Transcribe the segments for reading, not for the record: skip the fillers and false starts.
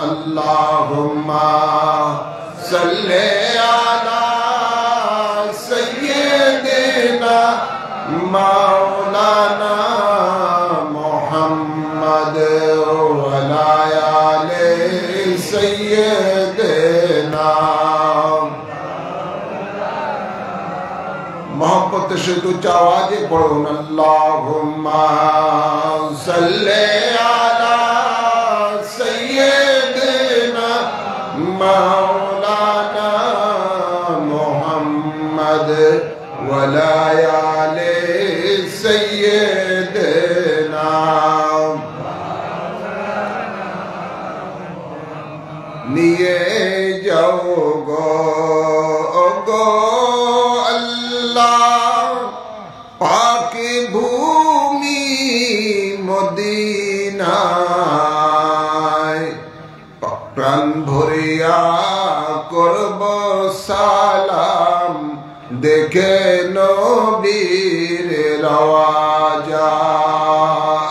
अल्लाहुम्मा सल्ले अला सय्यिदिना मौलाना मुहम्मद व अला आले सय्यिदिना। मोहब्बत से तो आवाज़ें पढ़ो न। अल्लाहुम्मा सल्ले अला सय्यिदिना मौलाना मुहम्मद व अला आले सय्यिदिना। निये जाओ गो पाके भूमि मदीनाय प्राण भरिया करब सालाम देखे नबीर रवाजा।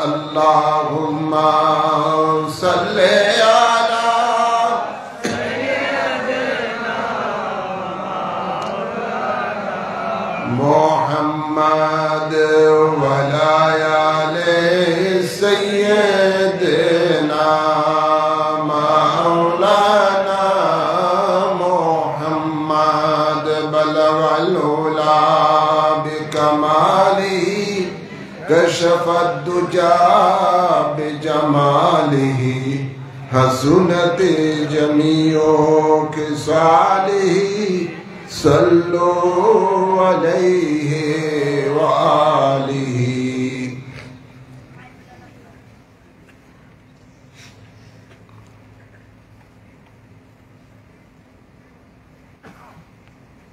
अल्लाहुम्मा सल्ले अला मुहम्मद व अला आले सय्यिदिना मौलाना मुहम्मद बलगल उला बिकमालिही कशफद दुजा बिजमालिही हसनत जमीओ खिसालिही सल्लु अलैहि व आलिहि।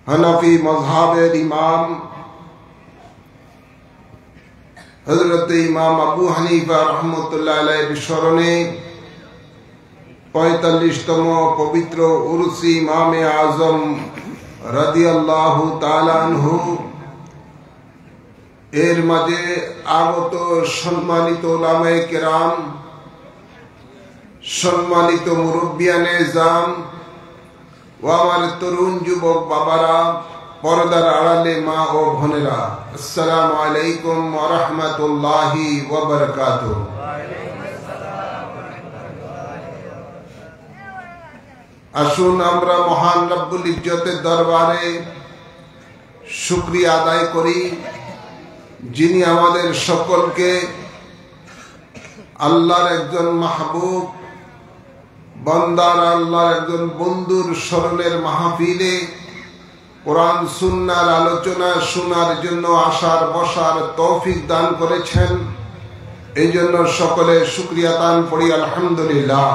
हनफी मज़हब इमाम हजरत इमाम अबू हनीफा रहमतुल्लाह अलैहि स्मरणे 45तम पवित्र उर्स इमाम आजम রাদিয়াল্লাহু তাআলা আনহু এর মাঝে আগত সম্মানিত উলামায়ে কেরাম, সম্মানিত মুরব্বিয়ানে জাম ও আমার তরুণ যুবক বাবারা, পর্দার আড়ালে মা ও বোনেরা, আসসালামু আলাইকুম ওয়া রাহমাতুল্লাহি ওয়া বারাকাতুহু। আসুন আমরা মহান রব্বুল ইজ্জতের দরবারে শুকরিয়া আদায় করি, যিনি আমাদের সকলকে আল্লাহর একজন মাহবুব বান্দার, আল্লাহর একজন বন্ধুর স্মরণের মাহফিলে কোরআন সুন্নাহর আলোচনা শোনার জন্য আসার বসার তৌফিক দান করেছেন। এই জন্য সকলে শুকরিয়া দান করি আলহামদুলিল্লাহ।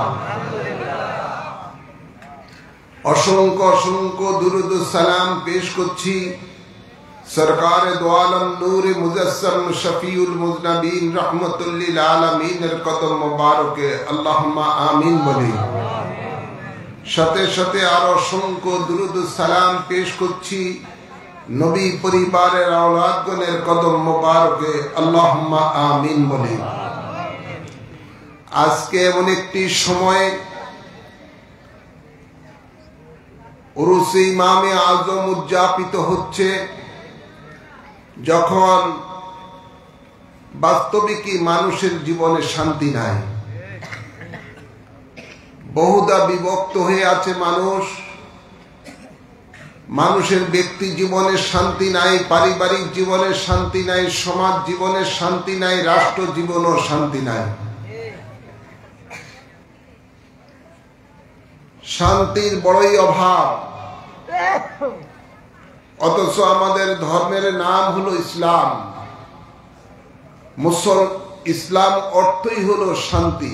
অসংখ্য অসংখ্য দুরুদ সালাম পেশ করছি সরকার দো আলম নূর মুজাসসাম শফিউল মুজনবিন রহমতুল লিল আলামিনের কদম মোবারকে আল্লাহুম্মা আমিন বলি। সাথে সাথে আরো অসংখ্য দুরুদ সালাম পেশ করছি নবী পরিবারের আওলাদগণের কদম মোবারকে আল্লাহুম্মা আমিন বলি। আজকে এমন একটি সময় উরুসে ইমামে আজম উদযাপিত হচ্ছে, যখন বাস্তবিকই মানুষের জীবনে শান্তি নাই। বহুদা বিভক্ত হয়ে আছে মানুষ, মানুষের ব্যক্তি জীবনের শান্তি নাই, পারিবারিক জীবনের শান্তি নাই, সমাজ জীবনের শান্তি নাই, রাষ্ট্র জীবনও শান্তি নাই। শান্তির বড়ই অভাব, অথচ আমাদের ধর্মের নাম হলো ইসলাম। ইসলাম অর্থই হলো শান্তি।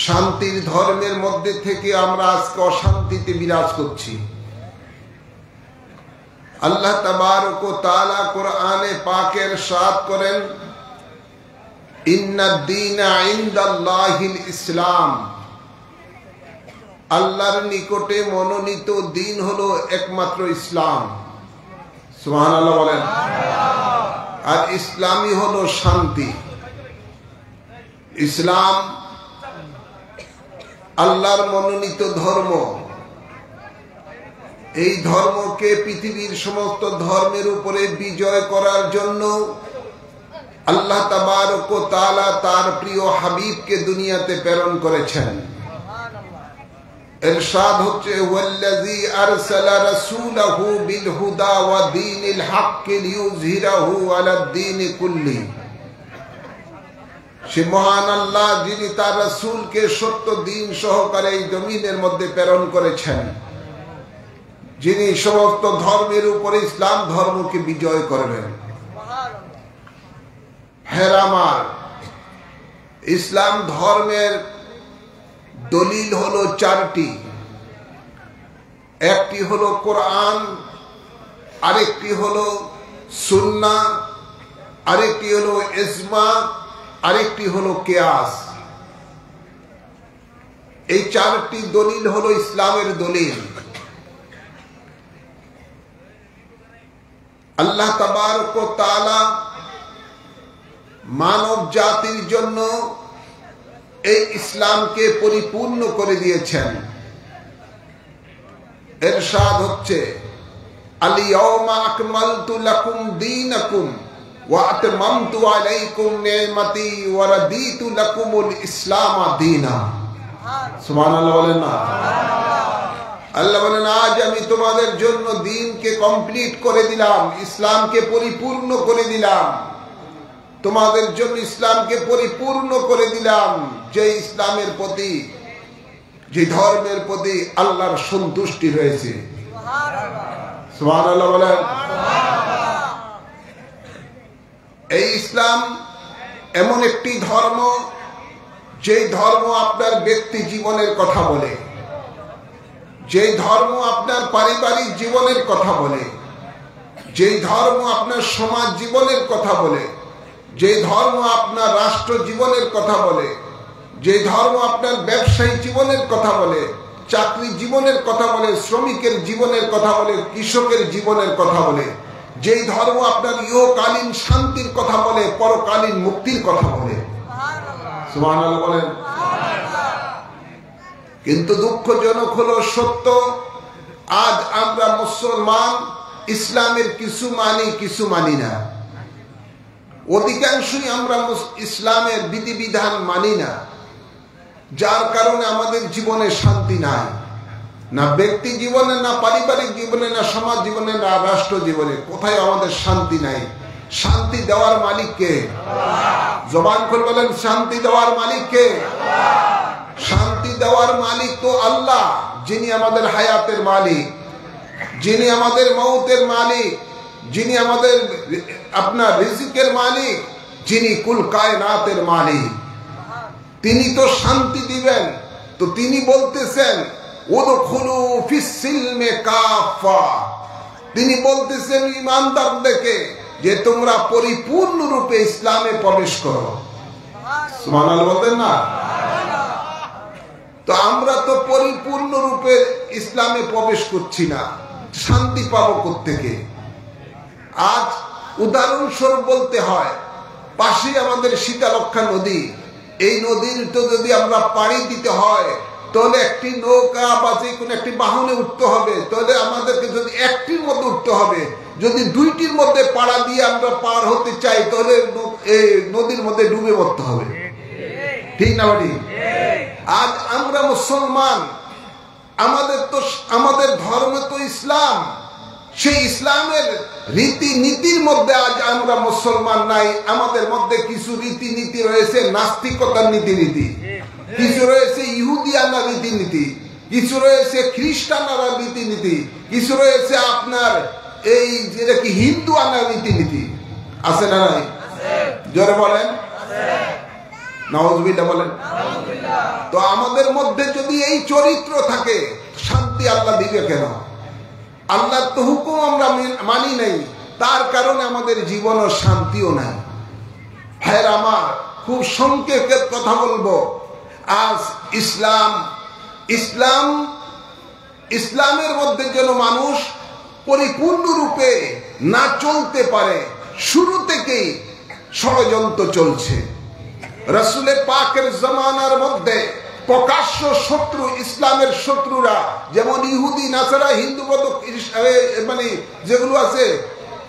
শান্তির ধর্মের মধ্যে থেকে আমরা আজকে অশান্তিতে বিরাজ করছি। আল্লাহ তাবারক ওয়া তাআলা কোরআনে পাকে ইরশাদ করেন, ইন্নাদ দীনা ইনদাল্লাহিল ইসলাম। আল্লাহর নিকটে মনোনীত দিন হলো একমাত্র ইসলাম। সুবহানাল্লাহ বলেন। আর ইসলামই হলো শান্তি। ইসলাম আল্লাহর মনোনীত ধর্ম। এই ধর্মকে পৃথিবীর সমস্ত ধর্মের উপরে বিজয় করার জন্য আল্লাহ তাবারক ওয়া তাআলা তার প্রিয় হাবিবকে দুনিয়াতে প্রেরণ করেছেন। ইরশাদ হচ্ছে ওয়াল্লাযী আরসালা রাসূলাহু বিল হুদা ওয়া দীনিল হক লিইয়ুযহিরাহু আলাদ দীনি কুল্লি। সে মহান আল্লাহ যিনি তার রাসূলকে সত্য দ্বীন সহকারে এই জমিনের মধ্যে প্রেরণ করেছেন, যিনি সমস্ত ধর্মের উপরে ইসলাম ধর্মকে বিজয় করবেন। হ্যাঁ আমার ইসলাম ধর্মের দলিল হলো চারটি। একটি হলো কোরআন, আরেকটি হলো সুন্নাহ, আরেকটি হলো ইজমা, আরেকটি হলো কিয়াস। এই চারটি দলিল হলো ইসলামের দলিল। আল্লাহ তাবারক ওয়া তাআলা মানব জাতির জন্য এই ইসলামকে পরিপূর্ণ করে দিয়েছেন। ইরশাদ হচ্ছে আল ইয়াউমা আকমালতু লাকুম দীনাকুম ওয়া আতমামতু আলাইকুম নি'মাতি ওয়া রাদিতু লাকুমুল ইসলাম দীনা। সুবহানাল্লাহ বলেন না? আল্লাহ বলেন আজ আমি তোমাদের জন্য দ্বীনকে কমপ্লিট করে দিলাম, ইসলামকে পরিপূর্ণ করে দিলাম। তোমাদের জন্য ইসলামকে পরিপূর্ণ করে দিলাম, যে ইসলামের প্রতি, যে ধর্মের প্রতি আল্লাহর সন্তুষ্টি রয়েছে। সুবহানাল্লাহ বলেন। এই ইসলাম এমন একটি ধর্ম, যে ধর্ম আপনার ব্যক্তি জীবনের কথা বলে, যে ধর্ম আপনার পারিবারিক জীবনের কথা বলে, যে ধর্ম আপনার সমাজ জীবনের কথা বলে, যে ধর্ম আপনার রাষ্ট্র জীবনের কথা বলে, যে ধর্ম আপনার ব্যবসায়ী জীবনের কথা বলে, চাকরি জীবনের কথা বলে, শ্রমিকের জীবনের কথা বলে, কৃষকের জীবনের কথা বলে, যেই ধর্ম আপনার ইহকালীন শান্তির কথা বলে, পরকালীন মুক্তির কথা বলে। সুবহানাল্লাহ বলেন। কিন্তু দুঃখজনক হলো সত্য, আজ আমরা মুসলমান ইসলামের কিছু মানি, কিছু মানি না। অধিকাংশই আমরা ইসলামের বিধিবিধান মানি না, যার কারণে আমাদের জীবনে শান্তি নাই, না ব্যক্তি জীবনে, না পারিবারিক জীবনে, না সমাজ জীবনে, না রাষ্ট্র জীবনে। কোথায় আমাদের শান্তি নাই? শান্তি দেওয়ার মালিক কে? জবান খুলে বলেন, শান্তি দেওয়ার মালিক কে? শান্তি দেওয়ার মালিক তো আল্লাহ, যিনি আমাদের হায়াতের মালিক, যিনি আমাদের মৌতের মালিক, যিনি আমাদের আপনার রিজিকের মালিক, যিনি কুল কায়নাতের মালিক। তিনি তো শান্তি দিবেন। তো তিনি বলতেছেন উদখুলু ফিস সিলমে কাফা। তিনি বলতেছেন ঈমানদারদেরকে যে তোমরা পরিপূর্ণ রূপে ইসলামে প্রবেশ করো। সুবহানাল্লাহ বলতেন না? তো আমরা তো পরিপূর্ণ রূপে ইসলামে প্রবেশ করছি না, শান্তি পাবো কোত্থেকে? আজ উদাহরণস্বরূপ বলতে হয়, পাশে আমাদের শীতলক্ষা নদী। এই নদীর তো যদি আমরা পাড়ি দিতে হয়, তাহলে একটি নৌকা বা যে কোনো একটি বাহনে উঠতে হবে, তাহলে আমাদেরকে যদি একটির মধ্যে উঠতে হবে। যদি দুইটির মধ্যে পাড়া দিয়ে আমরা পার হতে চাই, তাহলে এই নদীর মধ্যে ডুবে মরতে হবে। ঠিক না বাড়ি? আজ আমরা মুসলমান, আমাদের ধর্ম তো ইসলাম। সেই ইসলামের রীতি নীতির মধ্যে আজ আমরা মুসলমান নাই। আমাদের মধ্যে কিছু রীতিনীতি রয়েছে নাস্তিকতার নীতিনীতি, কিছু রয়েছে ইহুদিয়ানা রীতিনীতি, কিছু রয়েছে খ্রিস্টানারা রীতিনীতি, কিছু রয়েছে আপনার এই যেটা কি হিন্দু আনা রীতিনীতি। আছে না নাই? জোরে বলেন নাউজুবিল্লাহ বলেন। তো আমাদের মধ্যে যদি এই চরিত্র থাকে, শান্তি আল্লাহ দিবে কেন? আল্লাহর তো হুকুম আমরা মানি নাই, তার কারণে আমাদের জীবন ও শান্তিও নাই। হ্যাঁ আমার খুব সংক্ষেপে কথা বলবো। আজ ইসলামের মধ্যে যেন মানুষ পরিপূর্ণ রূপে না চলতে পারে, শুরু থেকেই ষড়যন্ত্র চলছে। রাসূলে পাকের জামানার মধ্যে প্রকাশ্য শত্রু, ইসলামের শত্রুরা, যেমন ইহুদি, নাসারা, হিন্দু মানে যেগুলো আছে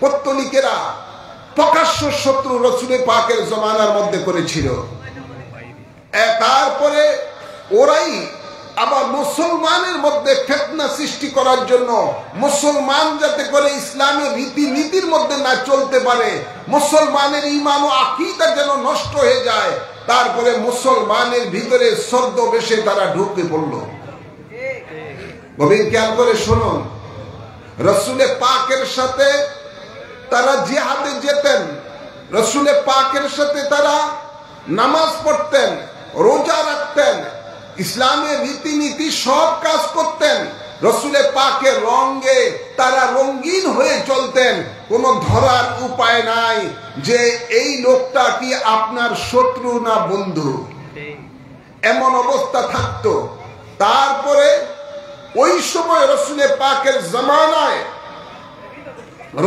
পত্তলিকেরা, প্রকাশ্য শত্রু রাসূলে পাকের জামানার মধ্যে করেছিল। তারপরে ওরাই আবার মুসলমানের মধ্যে ফিতনা সৃষ্টি করার জন্য, মুসলমান যাতে করে ইসলামের রীতিনীতির মধ্যে না চলতে পারে, মুসলমানের ঈমান ও আকীদা যেন নষ্ট হয়ে যায়, তারপরে মুসলমানের ভিতরে ছদ্মবেশে তারা ঢুকে পড়ল। গভীর খেয়াল করে শুনুন, রাসূলে পাকের সাথে তারা জিহাদে যেতেন, রাসূলে পাকের সাথে তারা নামাজ পড়তেন, রোজা রাখতেন, ইসলামের রীতিনীতি সব কাজ করতেন, রাসূলে পাকের রঙে তারা রঙিন হয়ে চলতেন। কোন ধরার উপায় নাই যে এই লোকটা কি আপনার শত্রু না বন্ধু, এমন অবস্থা থাকতো। তারপরে ওই সময় রাসূলে পাকের জামানায়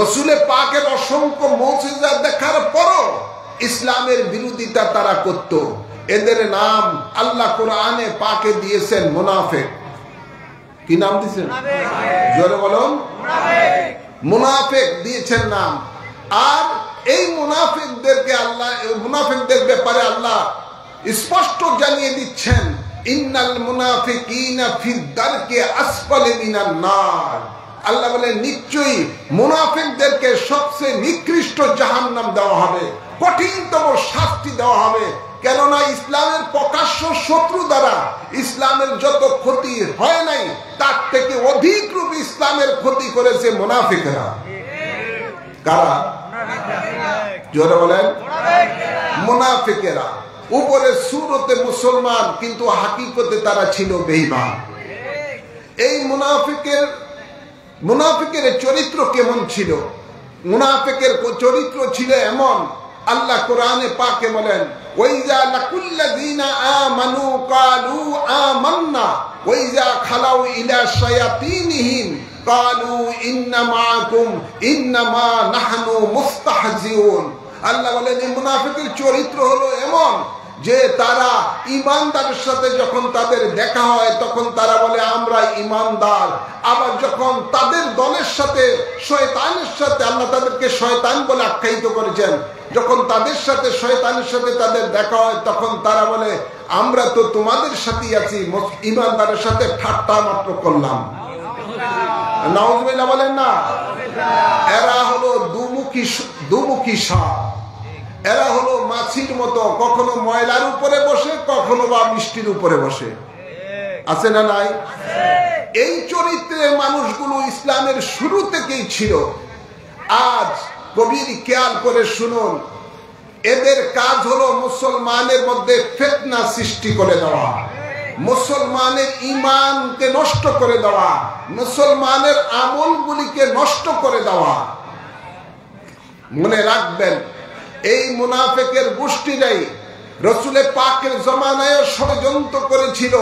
রাসূলে পাকের অসংখ্য মুজিজা দেখার পরও ইসলামের বিরোধিতা তারা করত। এদের নাম আল্লাহ কোরআনে পাকে দিয়েছেন মুনাফিক। কি নাম দিয়েছেন? জোরে বলুন। মুনাফিক দিয়েছেন নাম। আর এই মুনাফিকদেরকে আল্লাহ, মুনাফিকদের ব্যাপারে আল্লাহ স্পষ্ট জানিয়ে দিচ্ছেন, ইন্নাল মুনাফিকিনা ফি দারকি আসফালি মিনান নার। আল্লাহ বলেন নিশ্চয়ই মুনাফিকদেরকে সবচেয়ে নিকৃষ্ট জাহান্নাম দেওয়া হবে, কঠিনতম শাস্তি দেওয়া হবে। কেননা ইসলামের প্রকাশ্য শত্রু দ্বারা ইসলামের যত ক্ষতি হয় নাই, তার থেকে অধিক রূপে ইসলামের ক্ষতি করেছে মুনাফিকরা। কারা? জোরে বলেন। মুনাফিকেরা। উপরে সুরতে মুসলমান, কিন্তু হাকিকতে তারা ছিল বেঈমান। এই মুনাফিকের চরিত্র কেমন ছিল? মুনাফিকের চরিত্র ছিল এমন, আল্লাহ কোরআনে পাকে বলেন, ওয়াইজা লাকুল্লাযিনা আমানু ক্বালু আমান্না ওয়াইজা খালাউ ইলা শায়াতিনহিম ক্বালু ইন্না মাআকুম ইন্নামা নাহনু মুস্তাহজিউন। আল্লাহ বলেন এই মুনাফিকের চরিত্র হলো এমন যে তারা ঈমানদারের সাথে যখন তাদের দেখা হয় তখন তারা বলে আমরা ঈমানদার, আবার যখন তাদের দলের সাথে, শয়তানের সাথে, আল্লাহ তাদেরকে শয়তান বলে আখ্যায়িত করেছেন, যখন তাদের সাথে, শয়তানের সাথে তাদের দেখা হয় তখন তারা বলে আমরা তো তোমাদের সাথেই আছি, ঈমানদারের সাথে ঠাট্টা মাত্র করলাম। নাউজুবিল্লাহ বলেন না। এরা হলো দুমুখী সাপ। এরা হলো মাছির মতো, কখনো ময়লার উপরে বসে, কখনো বা মিষ্টির উপরে বসে। আছে না নাই? এই চরিত্রের মানুষগুলো ইসলামের শুরু থেকেই ছিল। আজ গভীর খেয়াল করে শুনুন, এদের কাজ হলো মুসলমানের মধ্যে ফিতনা সৃষ্টি করে দেওয়া, মুসলমানের ঈমানকে নষ্ট করে দেওয়া, মুসলমানের আমলগুলিকে নষ্ট করে দেওয়া। মনে রাখবেন, এই মুনাফিকের গোষ্ঠীরাই রাসূলে পাকের জামানায় ষড়যন্ত্র করেছিল।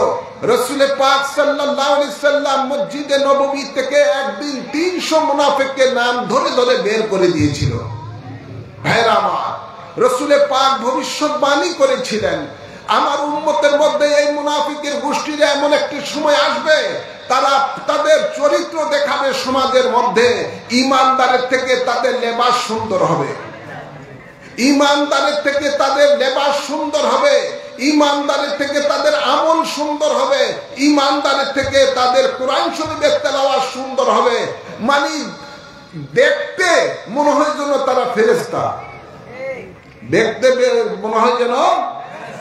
রাসূলে পাক সাল্লাল্লাহু আলাইহি সাল্লাম মসজিদে নববী থেকে একদিন 300 মুনাফিকের নাম ধরে ধরে বের করে দিয়েছিল। ভাইরা আমার, রাসূলে পাক ভবিষ্যৎবাণী করেছিলেন, আমার উম্মতের মধ্যে এই মুনাফিকের গোষ্ঠীরা এমন একটি সময় আসবে, তারা তাদের চরিত্র দেখাবে সমাজের মধ্যে। ঈমানদারের থেকে তাদের লেবাস সুন্দর হবে, ঈমানদারের থেকে তাদের লেবাস সুন্দর হবে, ঈমানদারের থেকে তাদের আমল সুন্দর হবে, ঈমানদারের থেকে তাদের কোরআন শরীফের তেলাওয়াত সুন্দর হবে। মানে দেখতে মনে হয় যেন তারা ফেরেশতা, দেখতে মনে হয় যেন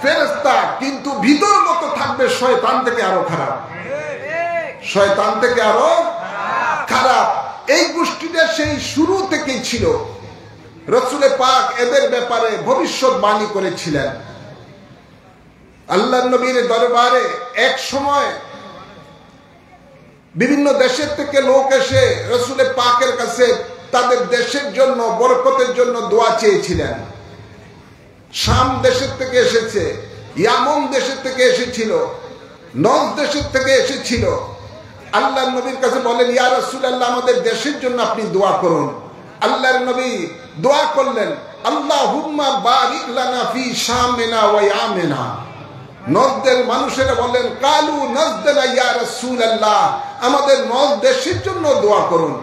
ফেরেশতা, কিন্তু ভিতর মতো থাকবে শয়তান থেকে আরো খারাপ, শয়তান থেকে আরো খারাপ। এই গোষ্ঠীটা সেই শুরু থেকেই ছিল। রাসূলে পাক এদের ব্যাপারে ভবিষ্যৎবাণী করেছিলেন। আল্লাহর নবীর দরবারে এক সময় বিভিন্ন দেশের থেকে লোক এসে রাসূলে পাকের কাছে তাদের দেশের জন্য, বরকতের জন্য দোয়া চেয়েছিলেন। শাম দেশের থেকে এসেছে, ইয়ামন দেশের থেকে এসেছিল, নজ দেশের থেকে এসেছিল। আল্লাহর নবীর কাছে বলেন, ইয়া রাসূলুল্লাহ, আমাদের দেশের জন্য আপনি দোয়া করুন। আল্লাহর নবী দোয়া করলেন, আল্লাহুম্মা বারিক লানা ফি শামিনা ওয়া ইয়ামিনা। নজদের মানুষেরা বললেন কালু নজদনা ইয়া রাসূলুল্লাহ, আমাদের নজদ দেশের জন্য দোয়া করুন।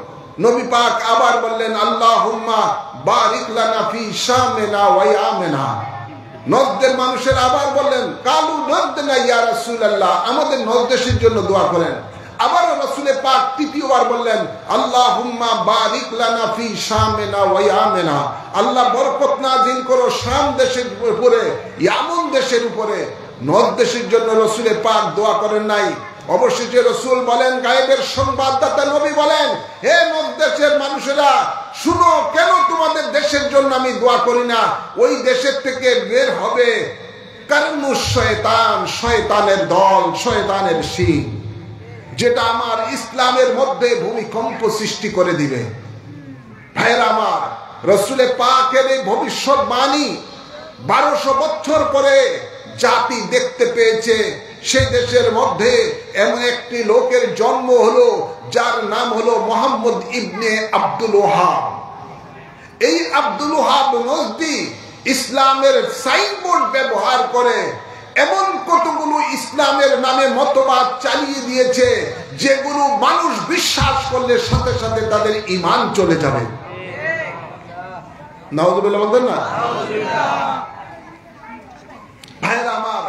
নবী পাক আবার বললেন আল্লাহুম্মা বারিক লানা ফি শামিনা ওয়া ইয়ামিনা। নজদের মানুষেরা আবার বললেন কালু নজদনা ইয়া রাসূলুল্লাহ, আমাদের নজদ দেশের জন্য দোয়া করেন। আবার রাসূল পাক তৃতীয়বার বললেন আল্লাহুম্মা বারিক লানা ফি শামিনা ওয়া ইয়ামিনা, আল্লাহ বরকত নাযিল করো শাম দেশের উপরে, ইয়ামন দেশের উপরে। নজদ দেশের জন্য রাসূল পাক দোয়া করেন নাই। অবশেষে রাসূল বলেন, গায়েবের সংবাদদাতা নবী বলেন, হে নজদ দেশের মানুষেরা শুনো, কেন তোমাদের দেশের জন্য আমি দোয়া করি না? ওই দেশের থেকে বের হবে কারনুশ শয়তান, শয়তানের দল, শয়তানের শিং, যেটা আমার ইসলামের মধ্যে ভূমিকম্প সৃষ্টি করে দিবে। ভাইরা আমার, রাসূল পাকের এই ভবিষ্যৎবাণী 1200 বছর পরে জাতি দেখতে পেয়েছে। সেই দেশের মধ্যে এমন একটি লোকের জন্ম হলো যার নাম হলো মুহাম্মদ ইবনে আব্দুল ওয়াহাব। এই আব্দুল ওয়াহাব নজদি ইসলামের সাইনবোর্ড ব্যবহার করে এমন কতগুলো ইসলামের নামে মতবাদ চালিয়ে দিয়েছে যেগুলো মানুষ বিশ্বাস করলে সাথে সাথে তাদের ঈমান চলে যাবে। নাউযুবিল্লাহ বলতেন না? ভাইরা আমার,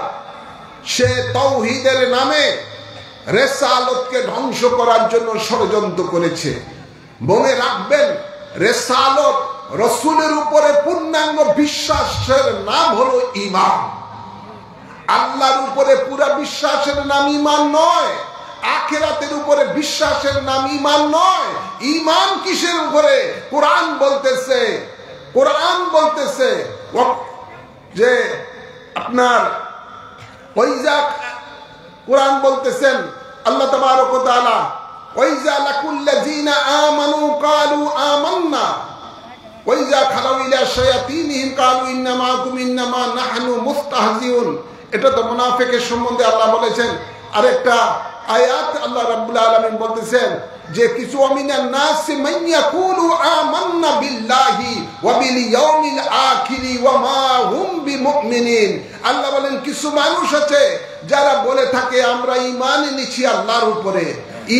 সে তাওহীদের নামে রিসালাতকে ধ্বংস করার জন্য ষড়যন্ত্র করেছে। মনে রাখবেন, রিসালাত রাসূলের উপরে পূর্ণাঙ্গ বিশ্বাসের নাম হলো ঈমান। আল্লাহর উপরে পুরা বিশ্বাসের নাম ঈমান নয়, আখিরাতের উপরে বিশ্বাসের নাম ঈমান নয়। ঈমান কিসের উপরে? কোরআন বলতেছে যে আপনার ওইজা, কোরআন বলতেছেন আল্লাহ তাবারক ওয়া তাআলা, ওয়াইজা লাকুল্লাযিনা আমানু ক্বালু আমান্না ওয়াইজা খালাউ ইলা শায়াতিনহিম ক্বালু ইন্না মাআকুম ইন্নামা নাহনু মুস্তাহজিউন। এটা তো মুনাফিকের সম্বন্ধে আল্লাহ বলেছেন। আরেকটা আয়াত আল্লাহ রাব্বুল আলামিন বলতেছেন যে কিছু মিনান নাস মান ইয়াকুলু আমান্না বিল্লাহি ওয়া বিল ইয়াউমিল আখিরি ওয়া মা হুম বিমুমিনিন। আল্লাহ বলেন কিছু মানুষ আছে যারা বলে থাকে আমরা ঈমান এনেছি আল্লাহর উপরে,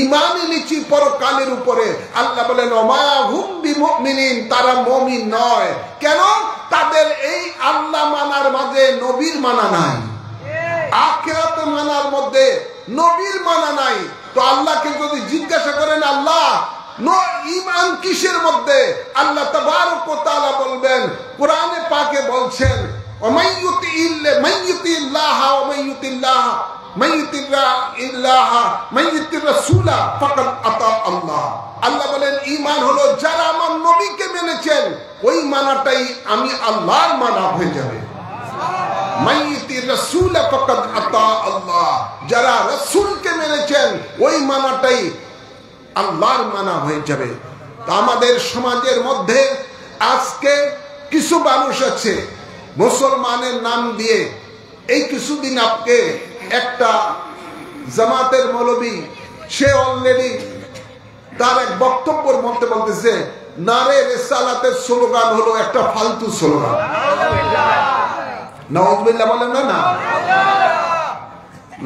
ঈমান এনেছি পরকালের উপরে। আল্লাহ বলেন ওয়া মা হুম বিমুমিনিন, তারা মুমিন নয়। কেন? তাদের এই আল্লাহ মানার মাঝে নবীর মানা নাই, আখিরাত মানার মধ্যে নবীর মানা নাই। তো আল্লাহকে যদি জিজ্ঞাসা করেন আল্লাহ ঈমান কিসের মধ্যে, আল্লাহ তাবারক ওয়া তাআলা বলবেন, কোরআনে পাকে বলছেন আল্লাহ বলেন ঈমান হলো যারা আমার নবীকে মেনেছেন, ওই মানাটাই আমি আল্লাহর মানা হয়ে যাবে। যারা রাসূলকে মেনেছেন ওই মানাটাই আল্লাহর মানা হয়ে যাবে। তা আমাদের সমাজের মধ্যে আজকে কিছু মানুষ আছে মুসলমানের নাম দিয়ে। এই কিছুদিন আপকে একটা জামাতের মৌলবী, সে অলরেডি তার এক বক্তব্যের মধ্যে বলতেছে নারে রিসালাতের স্লোগান হলো একটা ফালতু স্লোগান। নাউযুবিল্লাহ বলেন না?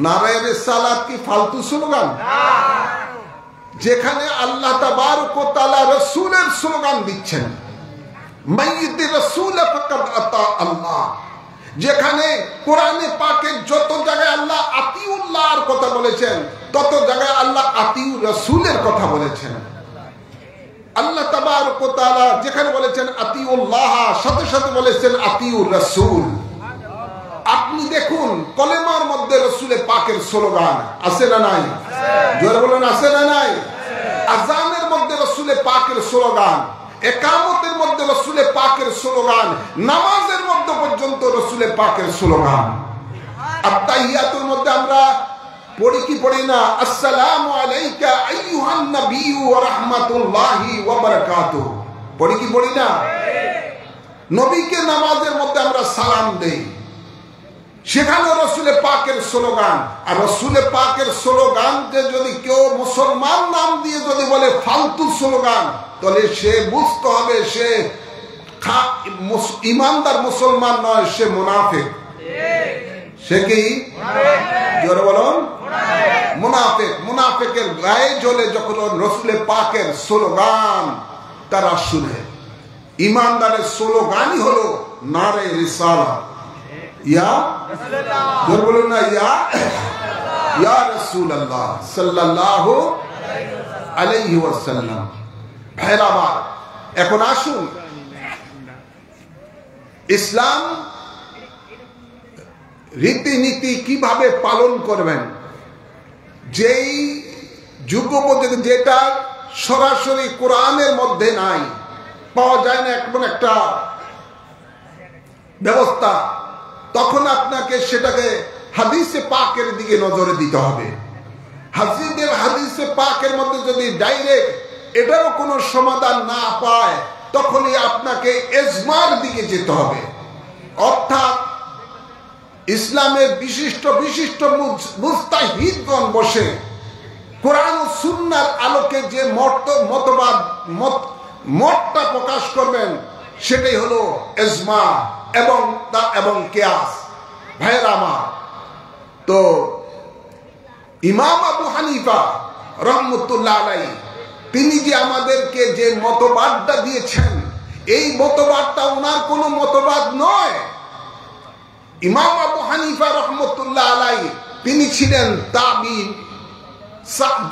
নারে রিসালাত কি ফালতু স্লোগান? যেখানে আল্লাহ তাবারক ওয়া তাআলা রাসূলের স্লোগান দিচ্ছেন, মাইয়িতি রাসূল ফাকাদ আতা আল্লাহ। যেখানে কোরআনে পাকের যত জায়গায় আল্লাহ আতিউল্লাহর কথা বলেছেন, তত জায়গায় আল্লাহ আতিউর রাসূলের কথা বলেছেন। আল্লাহ তাবারক ওয়া তাআলা যেখানে বলেছেন আতিউল্লাহ, সাথে সাথে বলেছেন আতিউর রাসূল। আপনি দেখুন কলেমার মধ্যে রাসূলের পাকের স্লোগান আছে না নাই? জোরে বলেন আছে না নাই? আযানের মধ্যে রাসূলের পাকের স্লোগান, একামতের মধ্যে রাসূলের পাকের স্লোগান, নামাজের মধ্যে পর্যন্ত রাসূলের পাকের স্লোগান। আত্তাহিয়াতুর মধ্যে আমরা পড়ি কি পড়ি না? আসসালামু আলাইকা আইয়ুহান নাবিয়্যু ওয়া রাহমাতুল্লাহি ওয়া বারাকাতুহু। পড়ি কি পড়ি না? নবীকে নামাজের মধ্যে আমরা সালাম দেই, সেখানে রাসূলের পাকের স্লোগান। আর রাসূলের পাকের স্লোগানকে যদি কেউ মুসলমান নাম দিয়ে যদি বলে ফালতু স্লোগান, তাহলে সে বুঝতে হবে সে ইমানদার মুসলমান নয়, সে মুনাফিক। সে কি? জোরে বলুন, মুনাফিক। মুনাফিকের গায়ে জ্বলে যখন রসুলের পাকের স্লোগান তারা শুনে। ইমানদারের স্লোগানই হলো নারে রিসালাত, ইয়া জোরে বলুন না, ইয়া রাসূলুল্লাহ সাল্লাল্লাহু আলাইহি ওয়াসাল্লাম। ভাইরা আমার, এখন আসুন ইসলাম রীতিনীতি কিভাবে পালন করবেন, যেই যুগোপযোগী, যেটা সরাসরি কোরআনের মধ্যে নাই, পাওয়া যায় না এমন একটা ব্যবস্থা, তখন আপনাকে সেটাকে হাদিসে পাকের দিকে নজরে দিতে হবে। হাদিসে পাকের মধ্যে যদি ডাইরেক্ট এটারও কোনো সমাধান না পায়, তখনই আপনাকে ইজমার দিকে যেতে হবে। অর্থাৎ ইসলামের বিশিষ্ট বিশিষ্ট মুজতাহিদগণ বসে কোরআন ও সুন্নাহর আলোকে যে মতটা প্রকাশ করবেন, সেটাই হলো ইজমা এবং কিয়াস। ভাইয়েরা আমার, তো ইমাম আবু হানিফা রহমতুল্লাহ আলাইহি তিনি যে আমাদেরকে যে মতবাদটা দিয়েছেন, এই মতবাদটা ওনার কোনো মতবাদ নয়। ইমাম আবু হানিফা রহমতুল্লাহ আলাইহি তিনি ছিলেন তাবিঈন,